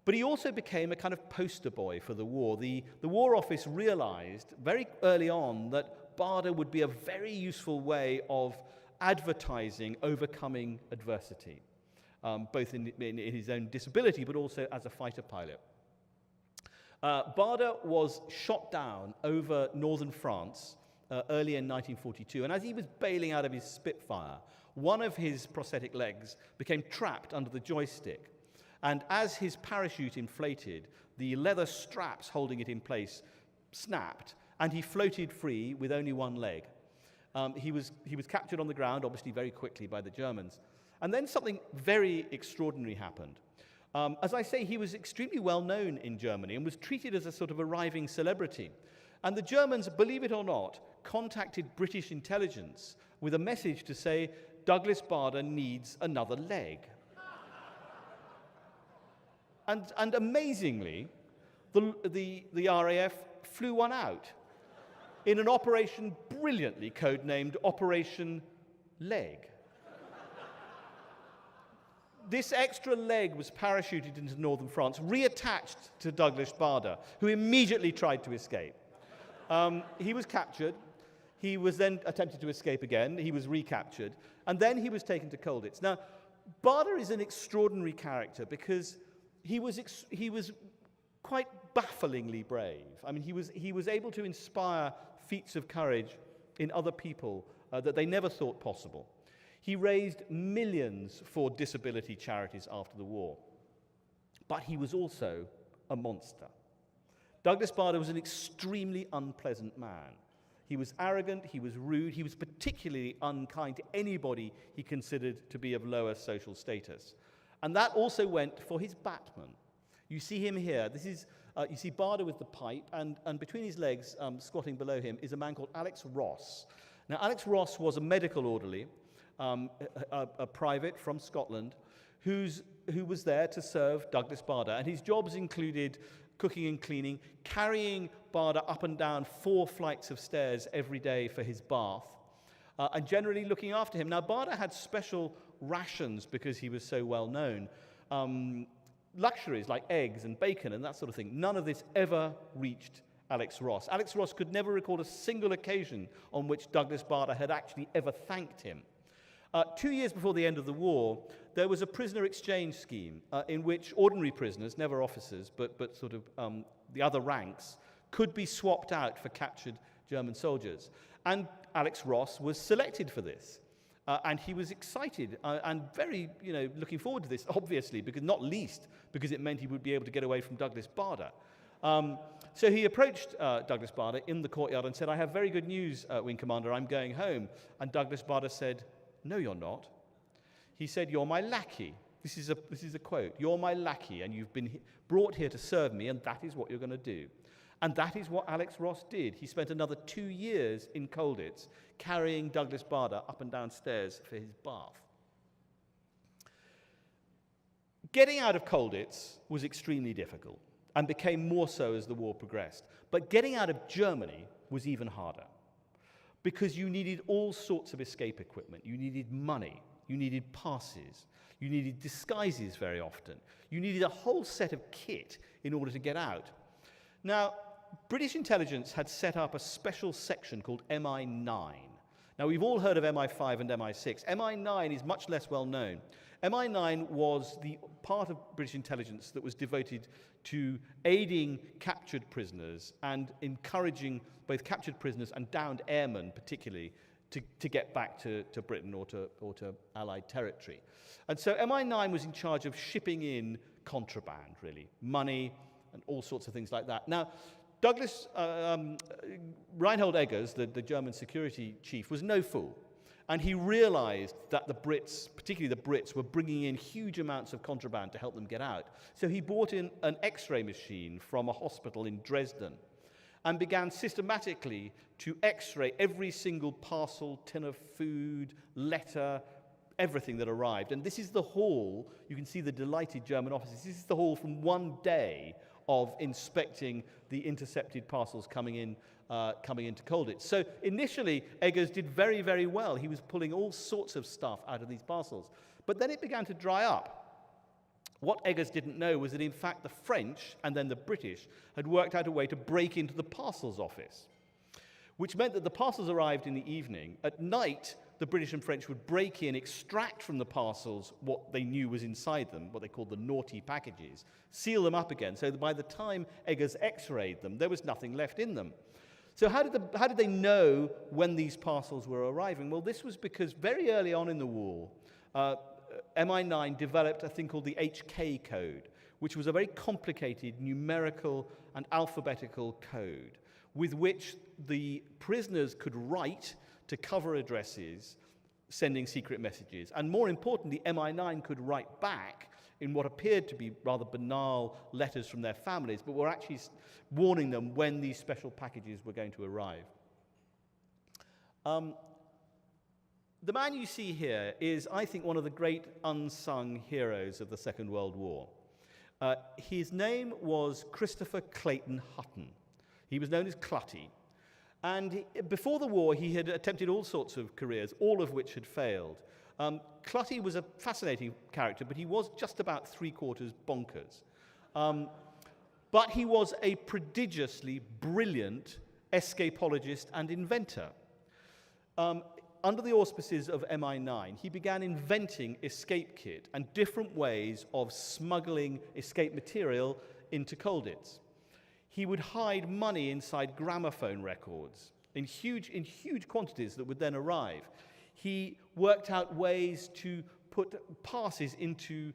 But he also became a kind of poster boy for the war. The War Office realized very early on that Bader would be a very useful way of advertising overcoming adversity, both in his own disability, but also as a fighter pilot. Bader was shot down over northern France early in 1942, and as he was bailing out of his Spitfire, one of his prosthetic legs became trapped under the joystick. And as his parachute inflated, the leather straps holding it in place snapped, and he floated free with only one leg. He was captured on the ground, obviously very quickly, by the Germans. And then something very extraordinary happened. As I say, he was extremely well known in Germany and was treated as a sort of arriving celebrity. And the Germans, believe it or not, contacted British intelligence with a message to say, Douglas Bader needs another leg. And amazingly, the RAF flew one out in an operation brilliantly codenamed Operation Leg. This extra leg was parachuted into northern France, reattached to Douglas Bader, who immediately tried to escape. He was captured. He was then attempted to escape again. He was recaptured. And then he was taken to Colditz. Now, Bader is an extraordinary character because he was quite bafflingly brave. I mean, he was able to inspire feats of courage in other people that they never thought possible. He raised millions for disability charities after the war. But he was also a monster. Douglas Bader was an extremely unpleasant man. He was arrogant, he was rude, he was particularly unkind to anybody he considered to be of lower social status. And that also went for his batman. You see him here. This is, you see Bader with the pipe, and between his legs, squatting below him, is a man called Alex Ross. Now, Alex Ross was a medical orderly, a private from Scotland, who was there to serve Douglas Bader. And his jobs included cooking and cleaning, carrying Bader up and down 4 flights of stairs every day for his bath, and generally looking after him. Now, Bader had special rations because he was so well known. Luxuries like eggs and bacon and that sort of thing. None of this ever reached Alex Ross. Alex Ross could never recall a single occasion on which Douglas Bader had actually ever thanked him. 2 years before the end of the war, there was a prisoner exchange scheme in which ordinary prisoners, never officers, but sort of the other ranks, could be swapped out for captured German soldiers. And Alex Ross was selected for this. And he was excited and very, looking forward to this, obviously, not least because it meant he would be able to get away from Douglas Bader. So he approached Douglas Bader in the courtyard and said, I have very good news, Wing Commander, I'm going home. And Douglas Bader said, no, you're not. He said, you're my lackey. This is a quote. You're my lackey, and you've been brought here to serve me, and that is what you're going to do. And that is what Alex Ross did. He spent another 2 years in Colditz, carrying Douglas Bader up and down stairs for his bath. Getting out of Colditz was extremely difficult, and became more so as the war progressed. But getting out of Germany was even harder, because you needed all sorts of escape equipment. You needed money. You needed passes. You needed disguises very often. You needed a whole set of kit in order to get out. Now, British intelligence had set up a special section called MI9. Now, we've all heard of MI5 and MI6. MI9 is much less well known. MI9 was the part of British intelligence that was devoted to aiding captured prisoners and encouraging both captured prisoners and downed airmen, particularly, to get back to Britain or to Allied territory. And so MI9 was in charge of shipping in contraband, really, money and all sorts of things like that. Now, Reinhold Eggers, the German security chief, was no fool. And he realized that the Brits, particularly the Brits, were bringing in huge amounts of contraband to help them get out. So he bought in an X-ray machine from a hospital in Dresden and began systematically to X-ray every single parcel, tin of food, letter, everything that arrived. And this is the haul. You can see the delighted German officers. This is the haul from one day of inspecting the intercepted parcels coming into Colditz. So initially, Eggers did very, very well. He was pulling all sorts of stuff out of these parcels. But then it began to dry up. What Eggers didn't know was that, in fact, the French and then the British had worked out a way to break into the parcels office, which meant that the parcels arrived in the evening. At night, the British and French would break in, extract from the parcels what they knew was inside them, what they called the naughty packages, seal them up again, so that by the time Eggers X-rayed them, there was nothing left in them. So how did they know when these parcels were arriving? Well, this was because very early on in the war, MI9 developed a thing called the HK code, which was a very complicated numerical and alphabetical code with which the prisoners could write to cover addresses, sending secret messages. And more importantly, MI9 could write back in what appeared to be rather banal letters from their families, but were actually warning them when these special packages were going to arrive. The man you see here is, I think, one of the great unsung heroes of the Second World War. His name was Christopher Clayton Hutton. He was known as Clutty. And before the war, he had attempted all sorts of careers, all of which had failed. Clutty was a fascinating character, but he was just about three-quarters bonkers. But he was a prodigiously brilliant escapologist and inventor. Under the auspices of MI9, he began inventing escape kit and different ways of smuggling escape material into Colditz. He would hide money inside gramophone records in huge quantities that would then arrive. He worked out ways to put passes into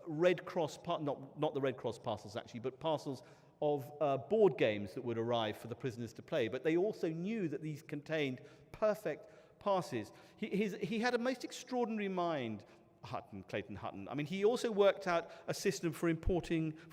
Red Cross, not the Red Cross parcels actually, but parcels of board games that would arrive for the prisoners to play. But they also knew that these contained perfect passes. He had a most extraordinary mind, Clayton Hutton. I mean, he also worked out a system for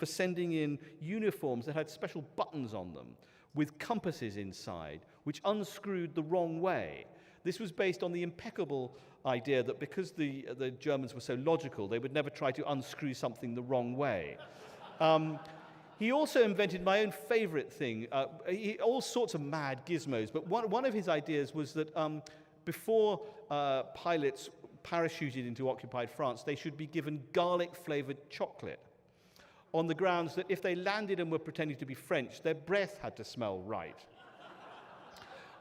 sending in uniforms that had special buttons on them with compasses inside, which unscrewed the wrong way. This was based on the impeccable idea that because the Germans were so logical, they would never try to unscrew something the wrong way. He also invented my own favorite thing, all sorts of mad gizmos, but one of his ideas was that before pilots parachuted into occupied France, they should be given garlic-flavored chocolate on the grounds that if they landed and were pretending to be French, their breath had to smell right.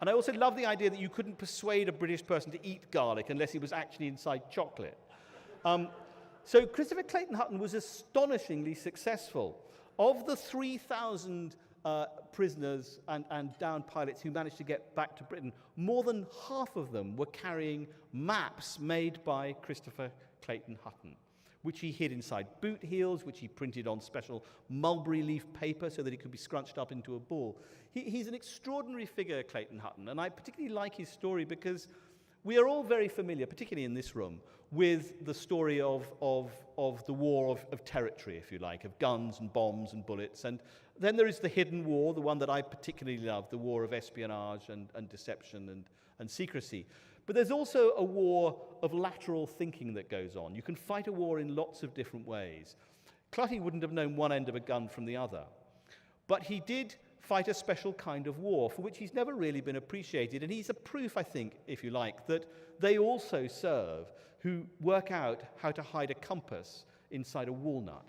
And I also love the idea that you couldn't persuade a British person to eat garlic unless it was actually inside chocolate. So Christopher Clayton Hutton was astonishingly successful. Of the 3,000 prisoners and downed pilots who managed to get back to Britain, more than half of them were carrying maps made by Christopher Clayton Hutton, which he hid inside boot heels, which he printed on special mulberry leaf paper so that it could be scrunched up into a ball. He's an extraordinary figure, Clayton Hutton, and I particularly like his story because we are all very familiar, particularly in this room, with the story of the war of territory, if you like, of guns and bombs and bullets. And then there is the hidden war, the one that I particularly love, the war of espionage and deception and secrecy. But there's also a war of lateral thinking that goes on. You can fight a war in lots of different ways. Clutty wouldn't have known one end of a gun from the other. But he did fight a special kind of war for which he's never really been appreciated. And he's a proof, I think, if you like, that they also serve who work out how to hide a compass inside a walnut.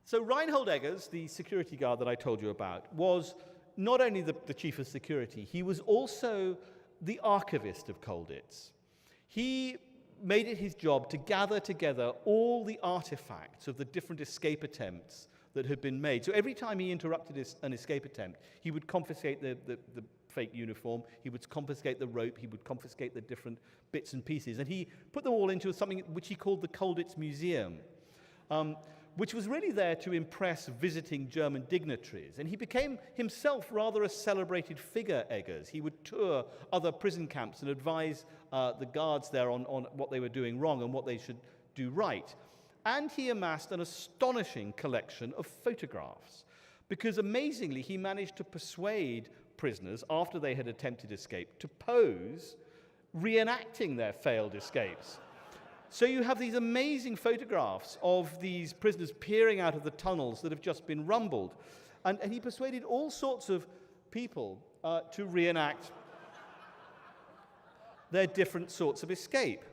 So Reinhold Eggers, the security guard that I told you about, was not only the chief of security, he was also the archivist of Colditz. He made it his job to gather together all the artifacts of the different escape attempts that had been made. So every time he interrupted an escape attempt, he would confiscate the fake uniform, he would confiscate the rope, he would confiscate the different bits and pieces, and he put them all into something which he called the Colditz Museum, which was really there to impress visiting German dignitaries. And he became himself rather a celebrated figure, Eggers. He would tour other prison camps and advise the guards there on what they were doing wrong and what they should do right. And he amassed an astonishing collection of photographs, because amazingly he managed to persuade prisoners, after they had attempted escape, to pose reenacting their failed escapes. So you have these amazing photographs of these prisoners peering out of the tunnels that have just been rumbled. And he persuaded all sorts of people to reenact their different sorts of escape.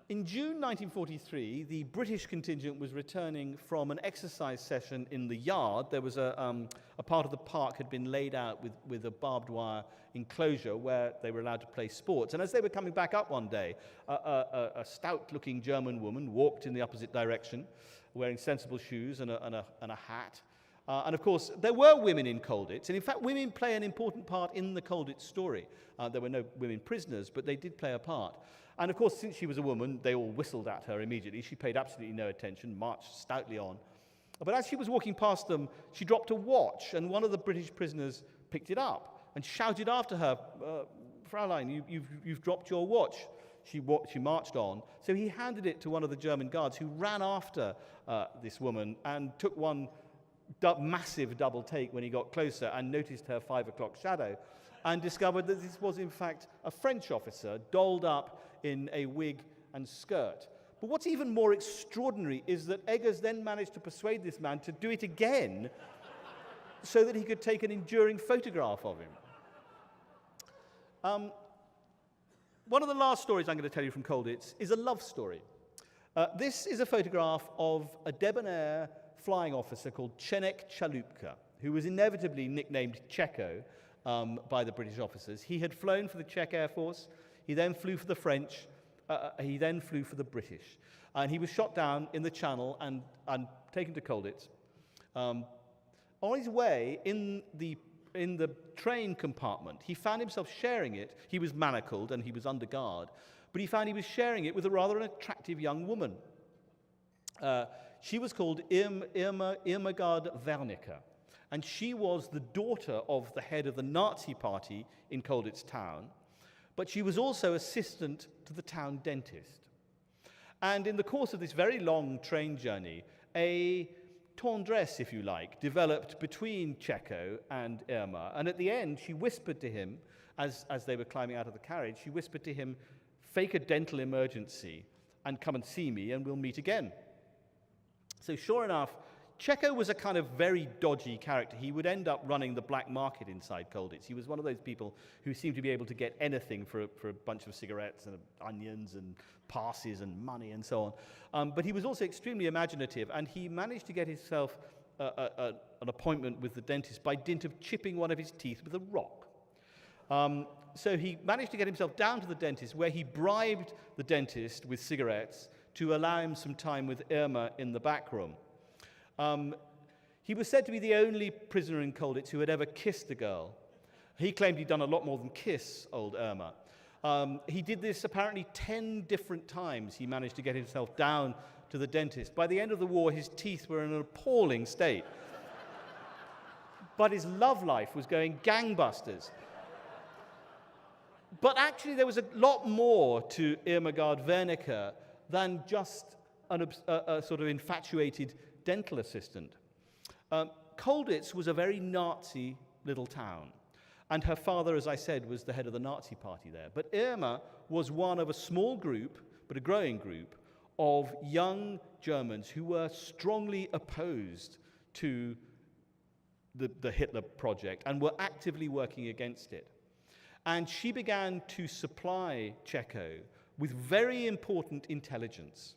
In June 1943, the British contingent was returning from an exercise session in the yard. There was a part of the park had been laid out with a barbed wire enclosure where they were allowed to play sports. And as they were coming back up one day, a stout-looking German woman walked in the opposite direction, wearing sensible shoes and a hat. And of course, there were women in Colditz, and in fact, women play an important part in the Colditz story. There were no women prisoners, but they did play a part. And of course, since she was a woman, they all whistled at her immediately. She paid absolutely no attention, marched stoutly on. But as she was walking past them, she dropped a watch, and one of the British prisoners picked it up and shouted after her, Fraulein, you've dropped your watch. She marched on. So he handed it to one of the German guards, who ran after this woman and took one massive double take when he got closer and noticed her 5 o'clock shadow and discovered that this was in fact a French officer dolled up in a wig and skirt. But what's even more extraordinary is that Eggers then managed to persuade this man to do it again so that he could take an enduring photograph of him. One of the last stories I'm going to tell you from Colditz is a love story. This is a photograph of a debonair flying officer called Chenek Chalupka, who was inevitably nicknamed Checo by the British officers. He had flown for the Czech Air Force, he then flew for the French, he then flew for the British. And he was shot down in the Channel and taken to Colditz. On his way, in the train compartment, he found himself sharing it. He was manacled and he was under guard, but he found he was sharing it with a rather attractive young woman. She was called Irmgard Wernicke, and she was the daughter of the head of the Nazi party in Colditz town, but she was also assistant to the town dentist. And in the course of this very long train journey, a tendresse, if you like, developed between Checo and Irma, and at the end she whispered to him, as they were climbing out of the carriage, she whispered to him, "Fake a dental emergency and come and see me and we'll meet again." So sure enough, Checo was a kind of very dodgy character. He would end up running the black market inside Colditz. He was one of those people who seemed to be able to get anything for a bunch of cigarettes and onions and passes and money and so on. But he was also extremely imaginative, and he managed to get himself an appointment with the dentist by dint of chipping one of his teeth with a rock. So he managed to get himself down to the dentist, where he bribed the dentist with cigarettes to allow him some time with Irma in the back room. He was said to be the only prisoner in Colditz who had ever kissed a girl. He claimed he'd done a lot more than kiss old Irma. He did this apparently 10 different times. He managed to get himself down to the dentist. By the end of the war, his teeth were in an appalling state. But his love life was going gangbusters. But actually, there was a lot more to Irmgard Wernicke than just a sort of infatuated dental assistant. Colditz was a very Nazi little town, and her father, as I said, was the head of the Nazi party there. But Irma was one of a small group, but a growing group, of young Germans who were strongly opposed to the Hitler project and were actively working against it. And she began to supply Checo with very important intelligence.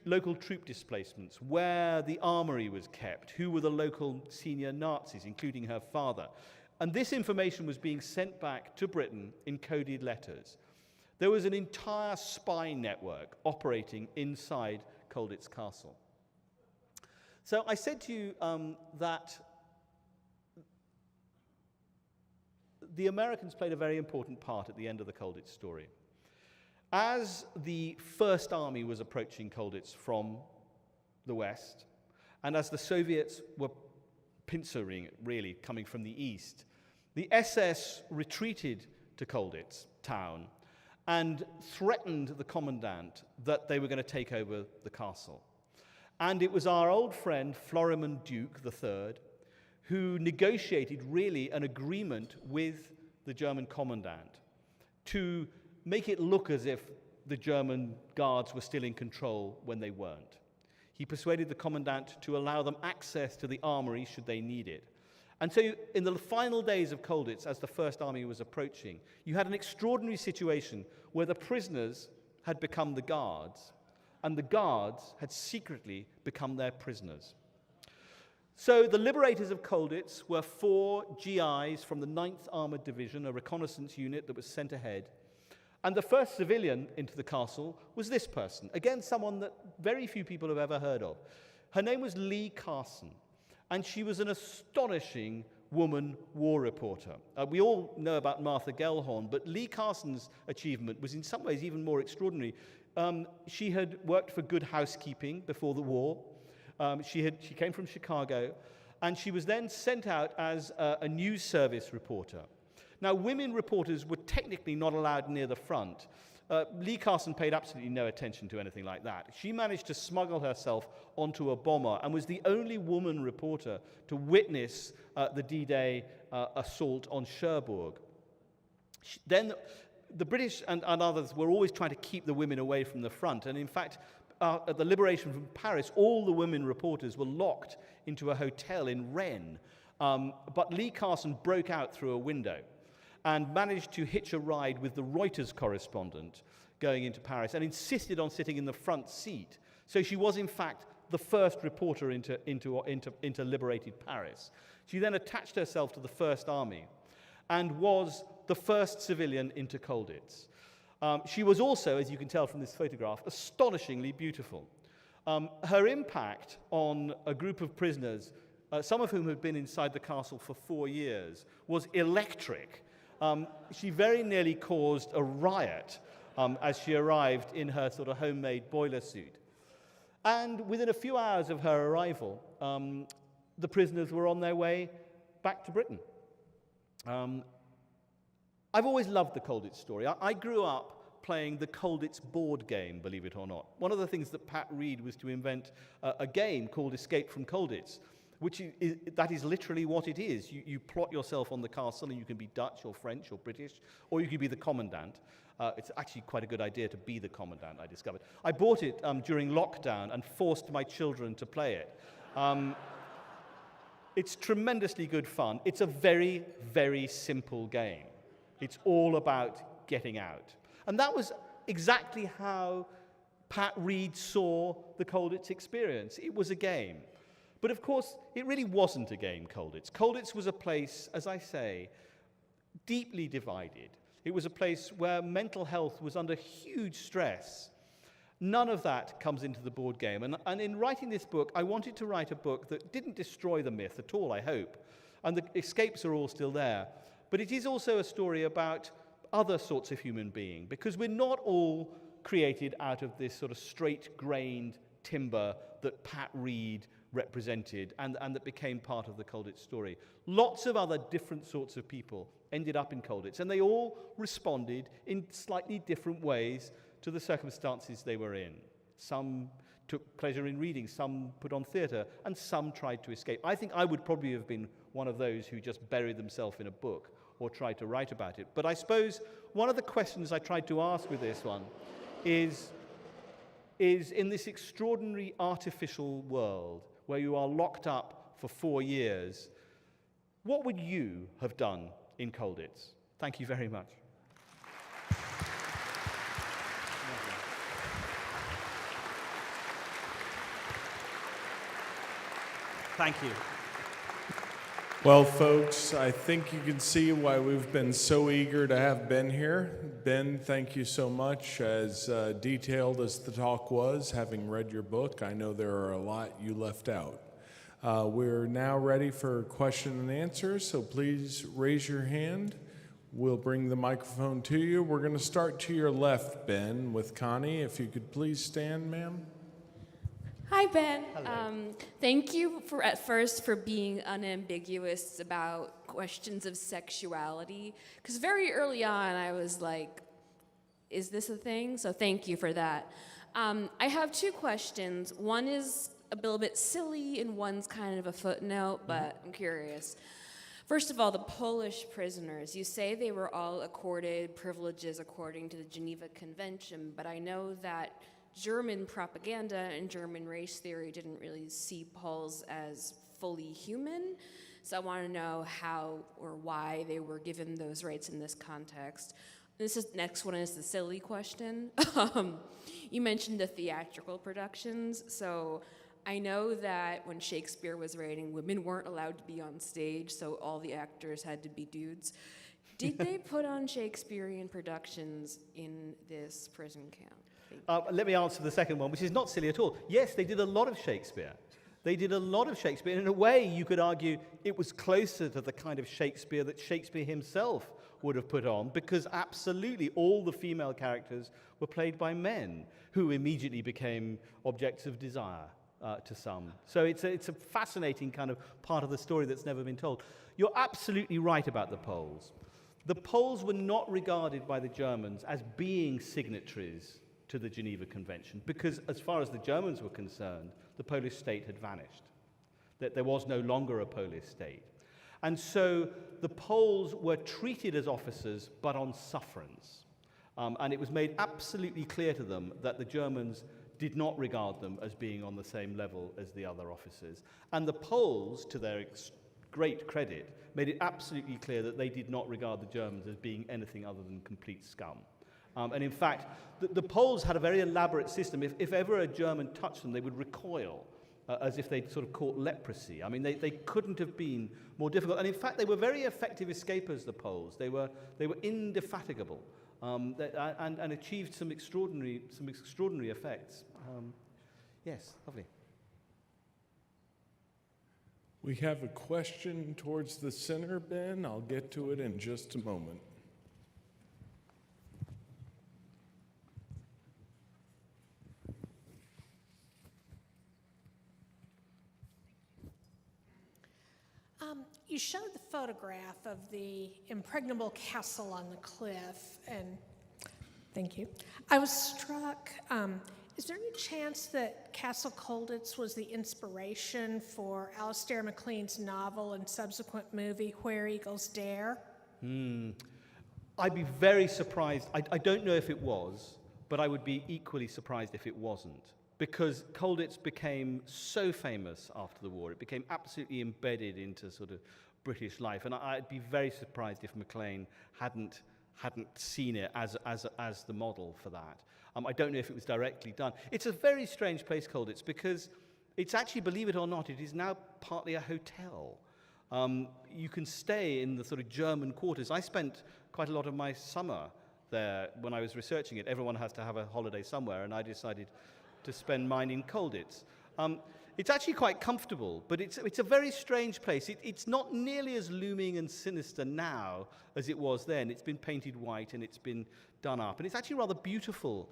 Local troop displacements, where the armory was kept, who were the local senior Nazis, including her father. And this information was being sent back to Britain in coded letters. There was an entire spy network operating inside Colditz Castle. So I said to you that the Americans played a very important part at the end of the Colditz story. As the First Army was approaching Colditz from the west, and as the Soviets were pincering, really, coming from the east, the SS retreated to Colditz town and threatened the commandant that they were going to take over the castle. And it was our old friend Florimond Duke III who negotiated really an agreement with the German commandant to make it look as if the German guards were still in control when they weren't. He persuaded the commandant to allow them access to the armory should they need it. And so in the final days of Colditz, as the First Army was approaching, you had an extraordinary situation where the prisoners had become the guards, and the guards had secretly become their prisoners. So the liberators of Colditz were 4 GIs from the 9th Armored Division, a reconnaissance unit that was sent ahead. And the first civilian into the castle was this person, again, someone that very few people have ever heard of. Her name was Lee Carson, and she was an astonishing woman war reporter. We all know about Martha Gellhorn, but Lee Carson's achievement was in some ways even more extraordinary. She had worked for Good Housekeeping before the war. She came from Chicago, and she was then sent out as a news service reporter. Now, women reporters were technically not allowed near the front. Lee Carson paid absolutely no attention to anything like that. She managed to smuggle herself onto a bomber and was the only woman reporter to witness the D-Day assault on Cherbourg. Then the British and others were always trying to keep the women away from the front, and in fact, at the liberation from Paris, all the women reporters were locked into a hotel in Rennes. But Lee Carson broke out through a window and managed to hitch a ride with the Reuters correspondent going into Paris and insisted on sitting in the front seat. So she was, in fact, the first reporter into liberated Paris. She then attached herself to the First Army and was the first civilian into Colditz. She was also, as you can tell from this photograph, astonishingly beautiful. Her impact on a group of prisoners, some of whom had been inside the castle for 4 years, was electric. She very nearly caused a riot as she arrived in her sort of homemade boiler suit. And within a few hours of her arrival, the prisoners were on their way back to Britain. I've always loved the Colditz story. I grew up playing the Colditz board game, believe it or not. One of the things that Pat Reed was to invent a game called Escape from Colditz, that is literally what it is. You plot yourself on the castle, and you can be Dutch or French or British, or you can be the commandant. It's actually quite a good idea to be the commandant, I discovered. I bought it during lockdown and forced my children to play it. It's tremendously good fun. It's a very, very simple game. It's all about getting out. And that was exactly how Pat Reed saw the Colditz experience. It was a game. But of course, it really wasn't a game, Colditz. Colditz was a place, as I say, deeply divided. It was a place where mental health was under huge stress. None of that comes into the board game. And in writing this book, I wanted to write a book that didn't destroy the myth at all, I hope. And the escapes are all still there. But it is also a story about other sorts of human being, because we're not all created out of this sort of straight-grained timber that Pat Reed represented and that became part of the Colditz story. Lots of other different sorts of people ended up in Colditz, and they all responded in slightly different ways to the circumstances they were in. Some took pleasure in reading, some put on theatre, and some tried to escape. I think I would probably have been one of those who just buried themselves in a book or tried to write about it. But I suppose one of the questions I tried to ask with this one is in this extraordinary artificial world where you are locked up for 4 years, what would you have done in Colditz? Thank you very much. Thank you. Well, folks, I think you can see why we've been so eager to have Ben here. Ben, thank you so much. As detailed as the talk was, having read your book, I know there are a lot you left out. We're now ready for question and answer, so please raise your hand. We'll bring the microphone to you. We're going to start to your left, Ben, with Connie. If you could please stand, ma'am. Hi, Ben. Thank you at first for being unambiguous about questions of sexuality, because very early on I was like, is this a thing? So thank you for that. I have two questions. One is a little bit silly and one's kind of a footnote, but I'm curious. First of all, the Polish prisoners, you say they were all accorded privileges according to the Geneva Convention, but I know that German propaganda and German race theory didn't really see Poles as fully human. So I want to know how or why they were given those rights in this context. Next one is the silly question. You mentioned the theatrical productions. So I know that when Shakespeare was writing, women weren't allowed to be on stage, so all the actors had to be dudes. Did they put on Shakespearean productions in this prison camp? Let me answer the second one, which is not silly at all. Yes, they did a lot of Shakespeare. They did a lot of Shakespeare. And in a way, you could argue it was closer to the kind of Shakespeare that Shakespeare himself would have put on, because absolutely all the female characters were played by men who immediately became objects of desire to some. So it's a fascinating kind of part of the story that's never been told. You're absolutely right about the Poles. The Poles were not regarded by the Germans as being signatories to the Geneva Convention, because as far as the Germans were concerned, the Polish state had vanished, that there was no longer a Polish state. And so the Poles were treated as officers, but on sufferance. And it was made absolutely clear to them that the Germans did not regard them as being on the same level as the other officers. And the Poles, to their great credit, made it absolutely clear that they did not regard the Germans as being anything other than complete scum. And in fact, the Poles had a very elaborate system. If ever a German touched them, they would recoil as if they'd sort of caught leprosy. I mean, they couldn't have been more difficult. And in fact, they were very effective escapers, the Poles. They were indefatigable and achieved some extraordinary effects. Yes, lovely. We have a question towards the center, Ben. I'll get to it in just a moment. You showed the photograph of the impregnable castle on the cliff, and thank you. I was struck. Is there any chance that Castle Colditz was the inspiration for Alistair MacLean's novel and subsequent movie, Where Eagles Dare? I'd be very surprised. I don't know if it was, but I would be equally surprised if it wasn't. Because Colditz became so famous after the war. It became absolutely embedded into sort of British life. And I'd be very surprised if MacLean hadn't seen it as the model for that. I don't know if it was directly done. It's a very strange place, Colditz, because it's actually, believe it or not, it is now partly a hotel. You can stay in the sort of German quarters. I spent quite a lot of my summer there when I was researching it. Everyone has to have a holiday somewhere, and I decided to spend mine in Colditz. It's actually quite comfortable, but it's a very strange place. It's not nearly as looming and sinister now as it was then. It's been painted white and it's been done up, and it's actually rather beautiful,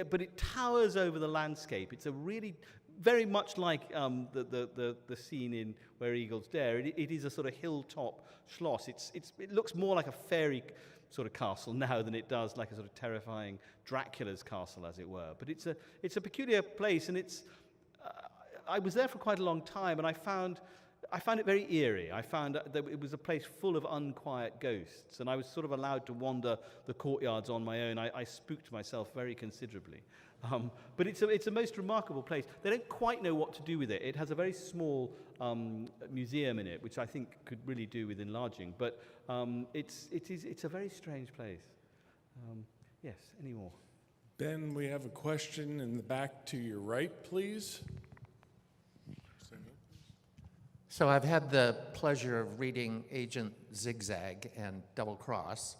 but it towers over the landscape. It's a really, very much like the scene in Where Eagles Dare. It is a sort of hilltop schloss. It looks more like a fairy sort of castle now than it does like a sort of terrifying Dracula's castle, as it were. But it's a peculiar place, and I was there for quite a long time, and I found it very eerie. I found that it was a place full of unquiet ghosts, and I was sort of allowed to wander the courtyards on my own. I spooked myself very considerably. But it's a most remarkable place. They don't quite know what to do with it. It has a very small museum in it, which I think could really do with enlarging. But it's a very strange place. Yes, any more? Ben, we have a question in the back to your right, please. So I've had the pleasure of reading Agent Zigzag and Double Cross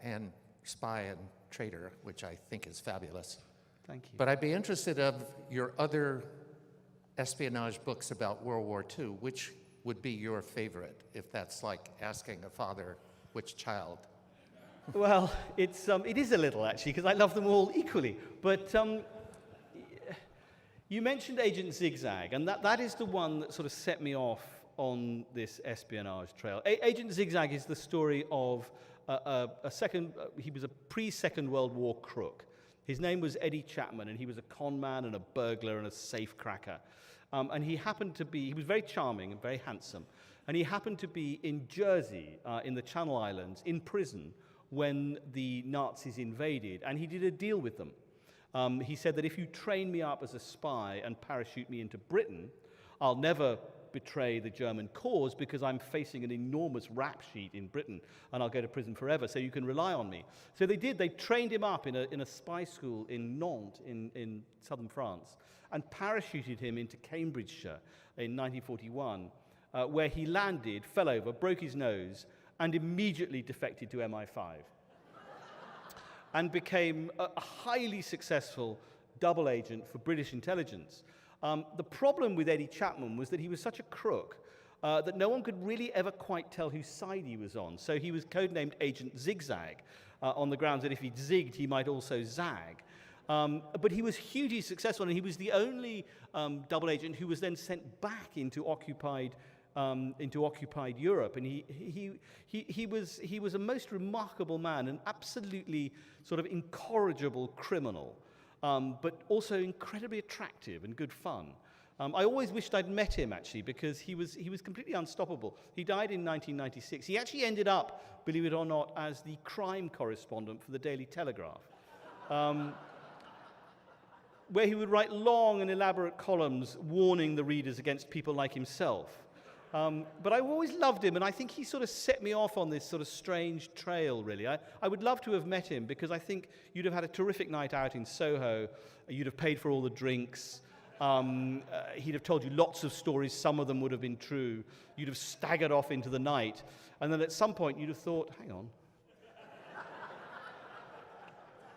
and Spy and Traitor, which I think is fabulous. Thank you. But I'd be interested of your other espionage books about World War II. Which would be your favorite, if that's like asking a father which child Well, it is a little, actually, because I love them all equally. But you mentioned Agent Zigzag, and that is the one that sort of set me off on this espionage trail. Agent Zigzag is the story of he was a pre-Second World War crook. His name was Eddie Chapman, and he was a con man and a burglar and a safe cracker. And he was very charming and very handsome. And he happened to be in Jersey, in the Channel Islands, in prison when the Nazis invaded. And he did a deal with them. He said that if you train me up as a spy and parachute me into Britain, I'll never betray the German cause because I'm facing an enormous rap sheet in Britain and I'll go to prison forever, so you can rely on me. So they did. They trained him up in a spy school in Nantes in southern France and parachuted him into Cambridgeshire in 1941, where he landed, fell over, broke his nose, and immediately defected to MI5 and became a highly successful double agent for British intelligence. The problem with Eddie Chapman was that he was such a crook that no one could really ever quite tell whose side he was on. So he was codenamed Agent Zigzag on the grounds that if he zigged, he might also zag. But he was hugely successful, and he was the only double agent who was then sent back into occupied Europe. And he was a most remarkable man, an absolutely sort of incorrigible criminal. But also incredibly attractive and good fun. I always wished I'd met him, actually, because he was completely unstoppable. He died in 1996. He actually ended up, believe it or not, as the crime correspondent for the Daily Telegraph, where he would write long and elaborate columns warning the readers against people like himself. But I always loved him, and I think he sort of set me off on this sort of strange trail, really. I would love to have met him, because I think you'd have had a terrific night out in Soho. You'd have paid for all the drinks. He'd have told you lots of stories. Some of them would have been true. You'd have staggered off into the night. And then at some point, you'd have thought, hang on.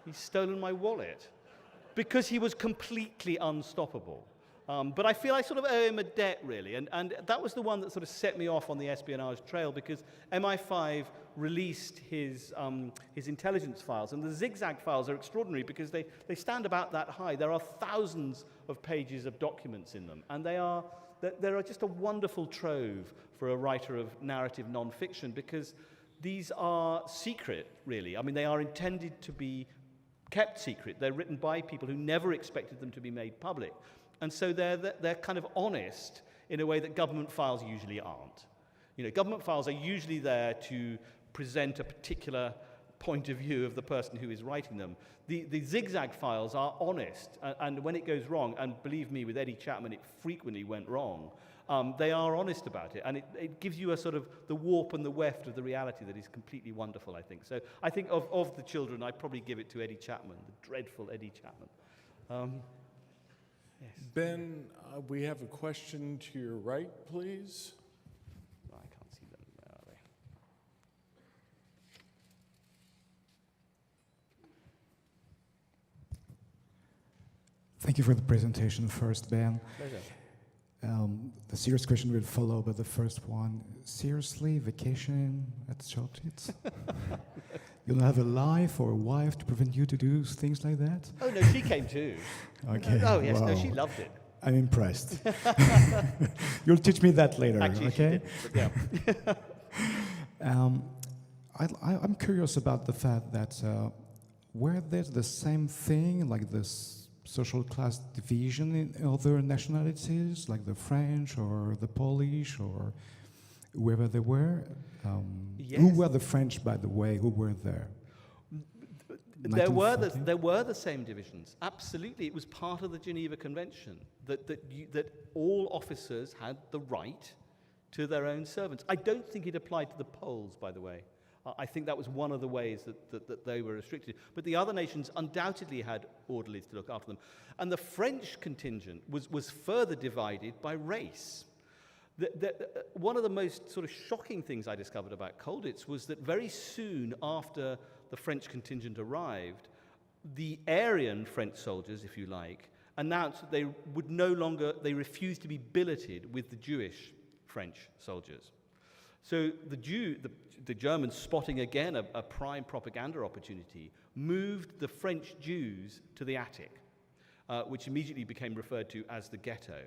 He's stolen my wallet. Because he was completely unstoppable. But I feel I sort of owe him a debt, really. And that was the one that sort of set me off on the espionage trail, because MI5 released his intelligence files. And the Zigzag files are extraordinary because they stand about that high. There are thousands of pages of documents in them. And they're just a wonderful trove for a writer of narrative nonfiction, because these are secret, really. I mean, they are intended to be kept secret. They're written by people who never expected them to be made public. And so they're kind of honest in a way that government files usually aren't. You know, government files are usually there to present a particular point of view of the person who is writing them. The Zigzag files are honest, and when it goes wrong, and believe me, with Eddie Chapman, it frequently went wrong, they are honest about it, and it gives you a sort of the warp and the weft of the reality that is completely wonderful, I think. So I think of the children, I'd probably give it to Eddie Chapman, the dreadful Eddie Chapman. Yes. Ben, we have a question to your right, please. I can't see them. Where are they? Thank you for the presentation first, Ben. Pleasure. The serious question will follow, but the first one, seriously, vacation at Colditz? You don't have a life or a wife to prevent you to do things like that? Oh, no, she came too. Okay. Oh, yes, wow. no, she loved it. I'm impressed. You'll teach me that later, Actually, okay? she did, but yeah. I'm curious about the fact that were there the same thing, like this social class division in other nationalities, like the French or the Polish or whoever they were? Yes. Who were the French, by the way, who were there? There were 1940? the same divisions. Absolutely, it was part of the Geneva Convention that all officers had the right to their own servants. I don't think it applied to the Poles, by the way. I think that was one of the ways that they were restricted. But the other nations undoubtedly had orderlies to look after them. And the French contingent was further divided by race. One of the most sort of shocking things I discovered about Colditz was that very soon after the French contingent arrived, the Aryan French soldiers, if you like, announced that they refused to be billeted with the Jewish French soldiers. So the Germans, spotting again a prime propaganda opportunity, moved the French Jews to the attic, which immediately became referred to as the ghetto.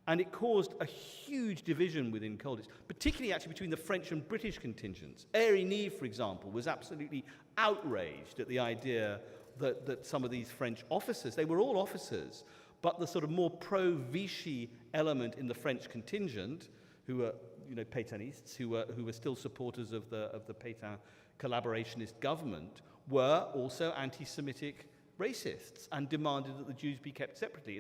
And it caused a huge division within Colditz, particularly actually between the French and British contingents. Airey Neve, for example, was absolutely outraged at the idea that some of these French officers, they were all officers, but the sort of more pro-Vichy element in the French contingent, who were, Pétainistes, who were still supporters of the Pétain collaborationist government, were also anti-Semitic racists and demanded that the Jews be kept separately.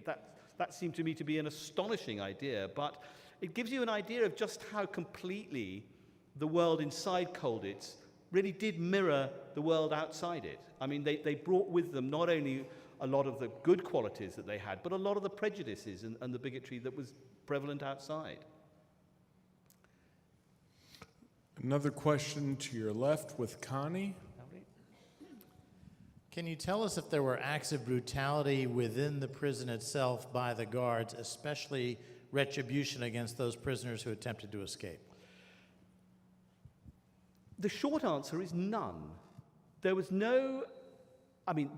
That seemed to me to be an astonishing idea, but it gives you an idea of just how completely the world inside Colditz really did mirror the world outside it. I mean, they brought with them not only a lot of the good qualities that they had, but a lot of the prejudices and the bigotry that was prevalent outside. Another question to your left with Connie. Can you tell us if there were acts of brutality within the prison itself by the guards, especially retribution against those prisoners who attempted to escape? The short answer is none. There was no,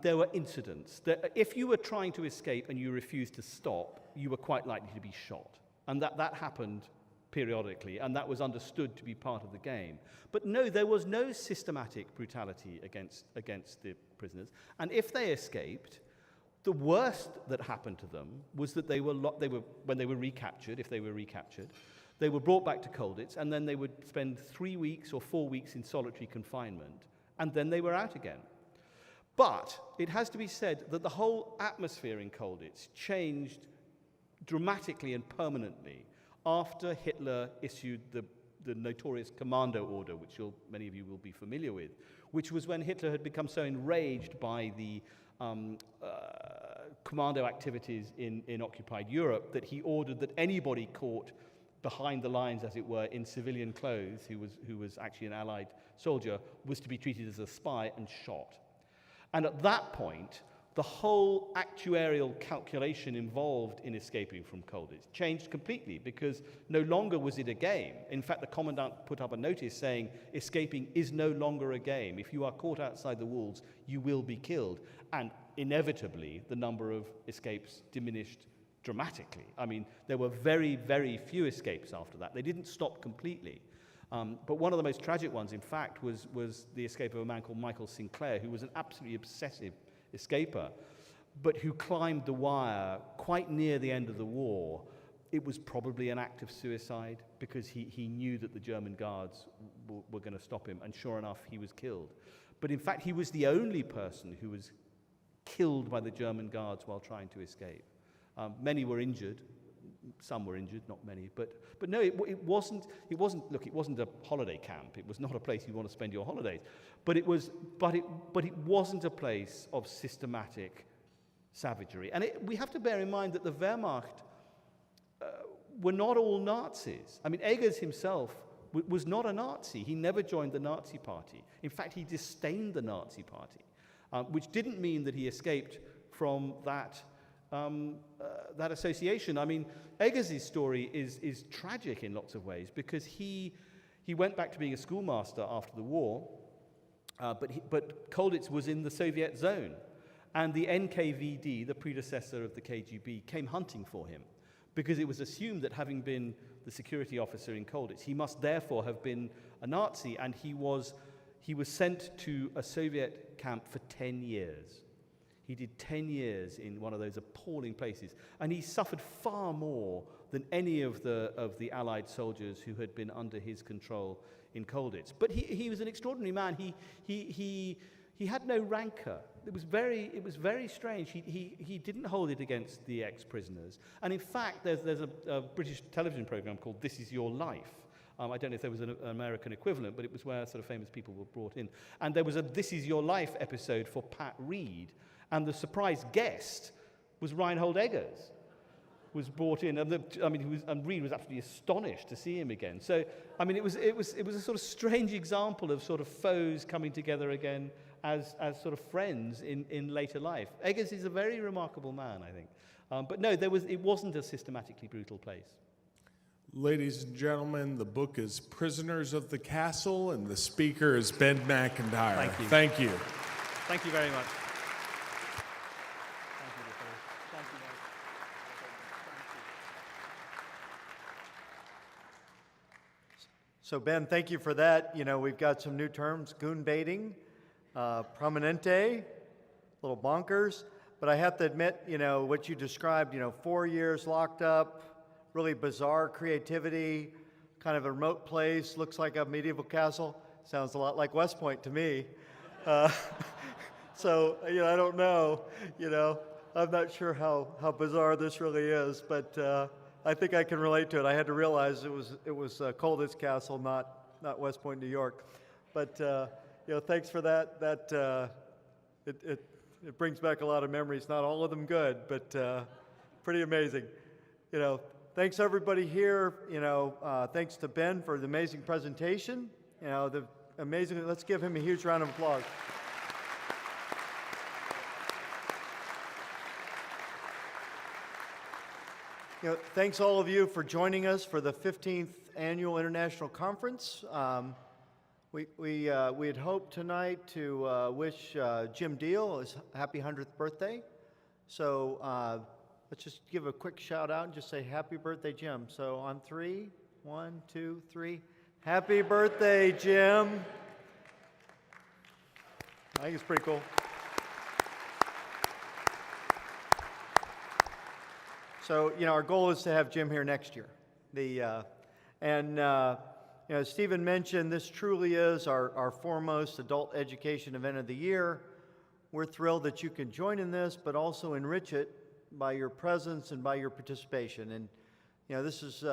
there were incidents. If you were trying to escape and you refused to stop, you were quite likely to be shot. And that happened periodically, and that was understood to be part of the game. But no, there was no systematic brutality against the prisoners. And if they escaped, the worst that happened to them was that when they were recaptured, if they were recaptured, they were brought back to Colditz, and then they would spend 3 weeks or 4 weeks in solitary confinement, and then they were out again. But it has to be said that the whole atmosphere in Colditz changed dramatically and permanently after Hitler issued the notorious Commando Order, which many of you will be familiar with, which was when Hitler had become so enraged by the commando activities in occupied Europe that he ordered that anybody caught behind the lines, as it were, in civilian clothes, who was actually an Allied soldier, was to be treated as a spy and shot. And at that point, the whole actuarial calculation involved in escaping from Colditz changed completely, because no longer was it a game. In fact, the commandant put up a notice saying, escaping is no longer a game. If you are caught outside the walls, you will be killed. And inevitably, the number of escapes diminished dramatically. I mean, there were very, very few escapes after that. They didn't stop completely. But one of the most tragic ones, in fact, was the escape of a man called Michael Sinclair, who was an absolutely obsessive escaper, but who climbed the wire quite near the end of the war. It was probably an act of suicide, because he knew that the German guards were going to stop him, and sure enough, he was killed. But in fact, he was the only person who was killed by the German guards while trying to escape. Many were injured. Some were injured, not many. But no, it wasn't. Look, it wasn't a holiday camp. It was not a place you want to spend your holidays. But it wasn't a place of systematic savagery. And we have to bear in mind that the Wehrmacht were not all Nazis. I mean, Eggers himself was not a Nazi. He never joined the Nazi Party. In fact, he disdained the Nazi Party, which didn't mean that he escaped from that association. I mean, Eggers' story is tragic in lots of ways, because he went back to being a schoolmaster after the war, but Colditz was in the Soviet zone, and the NKVD, the predecessor of the KGB, came hunting for him, because it was assumed that, having been the security officer in Colditz, he must therefore have been a Nazi, and he was sent to a Soviet camp for 10 years. He did 10 years in one of those appalling places, and he suffered far more than any of the Allied soldiers who had been under his control in Colditz. But he was an extraordinary man. He had no rancor. It was very strange. He didn't hold it against the ex-prisoners. And in fact, there's a British television program called This Is Your Life. I don't know if there was an American equivalent, but it was where sort of famous people were brought in. And there was a This Is Your Life episode for Pat Reed. And the surprise guest was Reinhold Eggers, was brought in, and Reed was absolutely astonished to see him again. So, I mean, it was a sort of strange example of sort of foes coming together again as sort of friends in later life. Eggers is a very remarkable man, I think. But no, it wasn't a systematically brutal place. Ladies and gentlemen, the book is Prisoners of the Castle, and the speaker is Ben Macintyre. Thank you. Thank you. Thank you very much. So Ben, thank you for that. You know, we've got some new terms, goon baiting, prominente, little bonkers. But I have to admit, you know, what you described, 4 years locked up, really bizarre creativity, kind of a remote place, looks like a medieval castle. Sounds a lot like West Point to me. So, I don't know, I'm not sure how bizarre this really is, but I think I can relate to it. I had to realize it was Colditz Castle, not West Point, New York. But thanks for that. It brings back a lot of memories. Not all of them good, but pretty amazing. Thanks everybody here. Thanks to Ben for the amazing presentation. Let's give him a huge round of applause. Thanks all of you for joining us for the 15th Annual International Conference. We had hoped tonight to wish Jim Deal his happy 100th birthday. So let's just give a quick shout out and just say happy birthday, Jim. So on 3, 1, 2, 3. Happy birthday, Jim. I think it's pretty cool. So, our goal is to have Jim here next year. As Stephen mentioned, this truly is our foremost adult education event of the year. We're thrilled that you can join in this, but also enrich it by your presence and by your participation. And, this has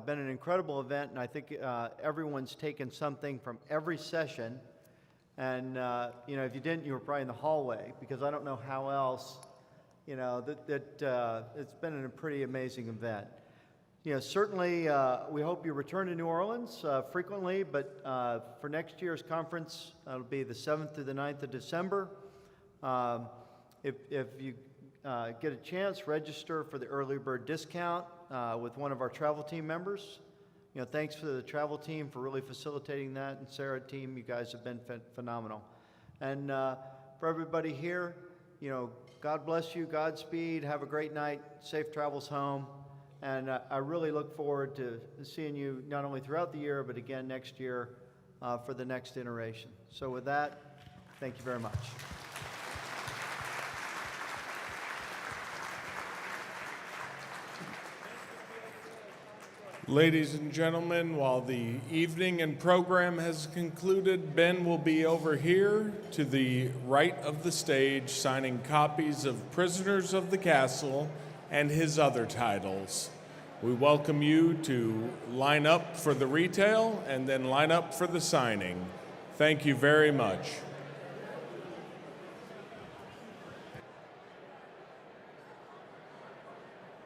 been an incredible event, and I think everyone's taken something from every session. And, if you didn't, you were probably in the hallway, because I don't know how else. It's been a pretty amazing event. Certainly we hope you return to New Orleans frequently, but for next year's conference, it'll be the 7th through the 9th of December. If you get a chance, register for the early bird discount with one of our travel team members. Thanks to the travel team for really facilitating that, and Sarah team, you guys have been phenomenal. And for everybody here, God bless you, Godspeed, have a great night, safe travels home, and I really look forward to seeing you not only throughout the year, but again next year for the next iteration. So with that, thank you very much. Ladies and gentlemen, while the evening and program has concluded, Ben will be over here to the right of the stage signing copies of Prisoners of the Castle and his other titles. We welcome you to line up for the retail and then line up for the signing. Thank you very much.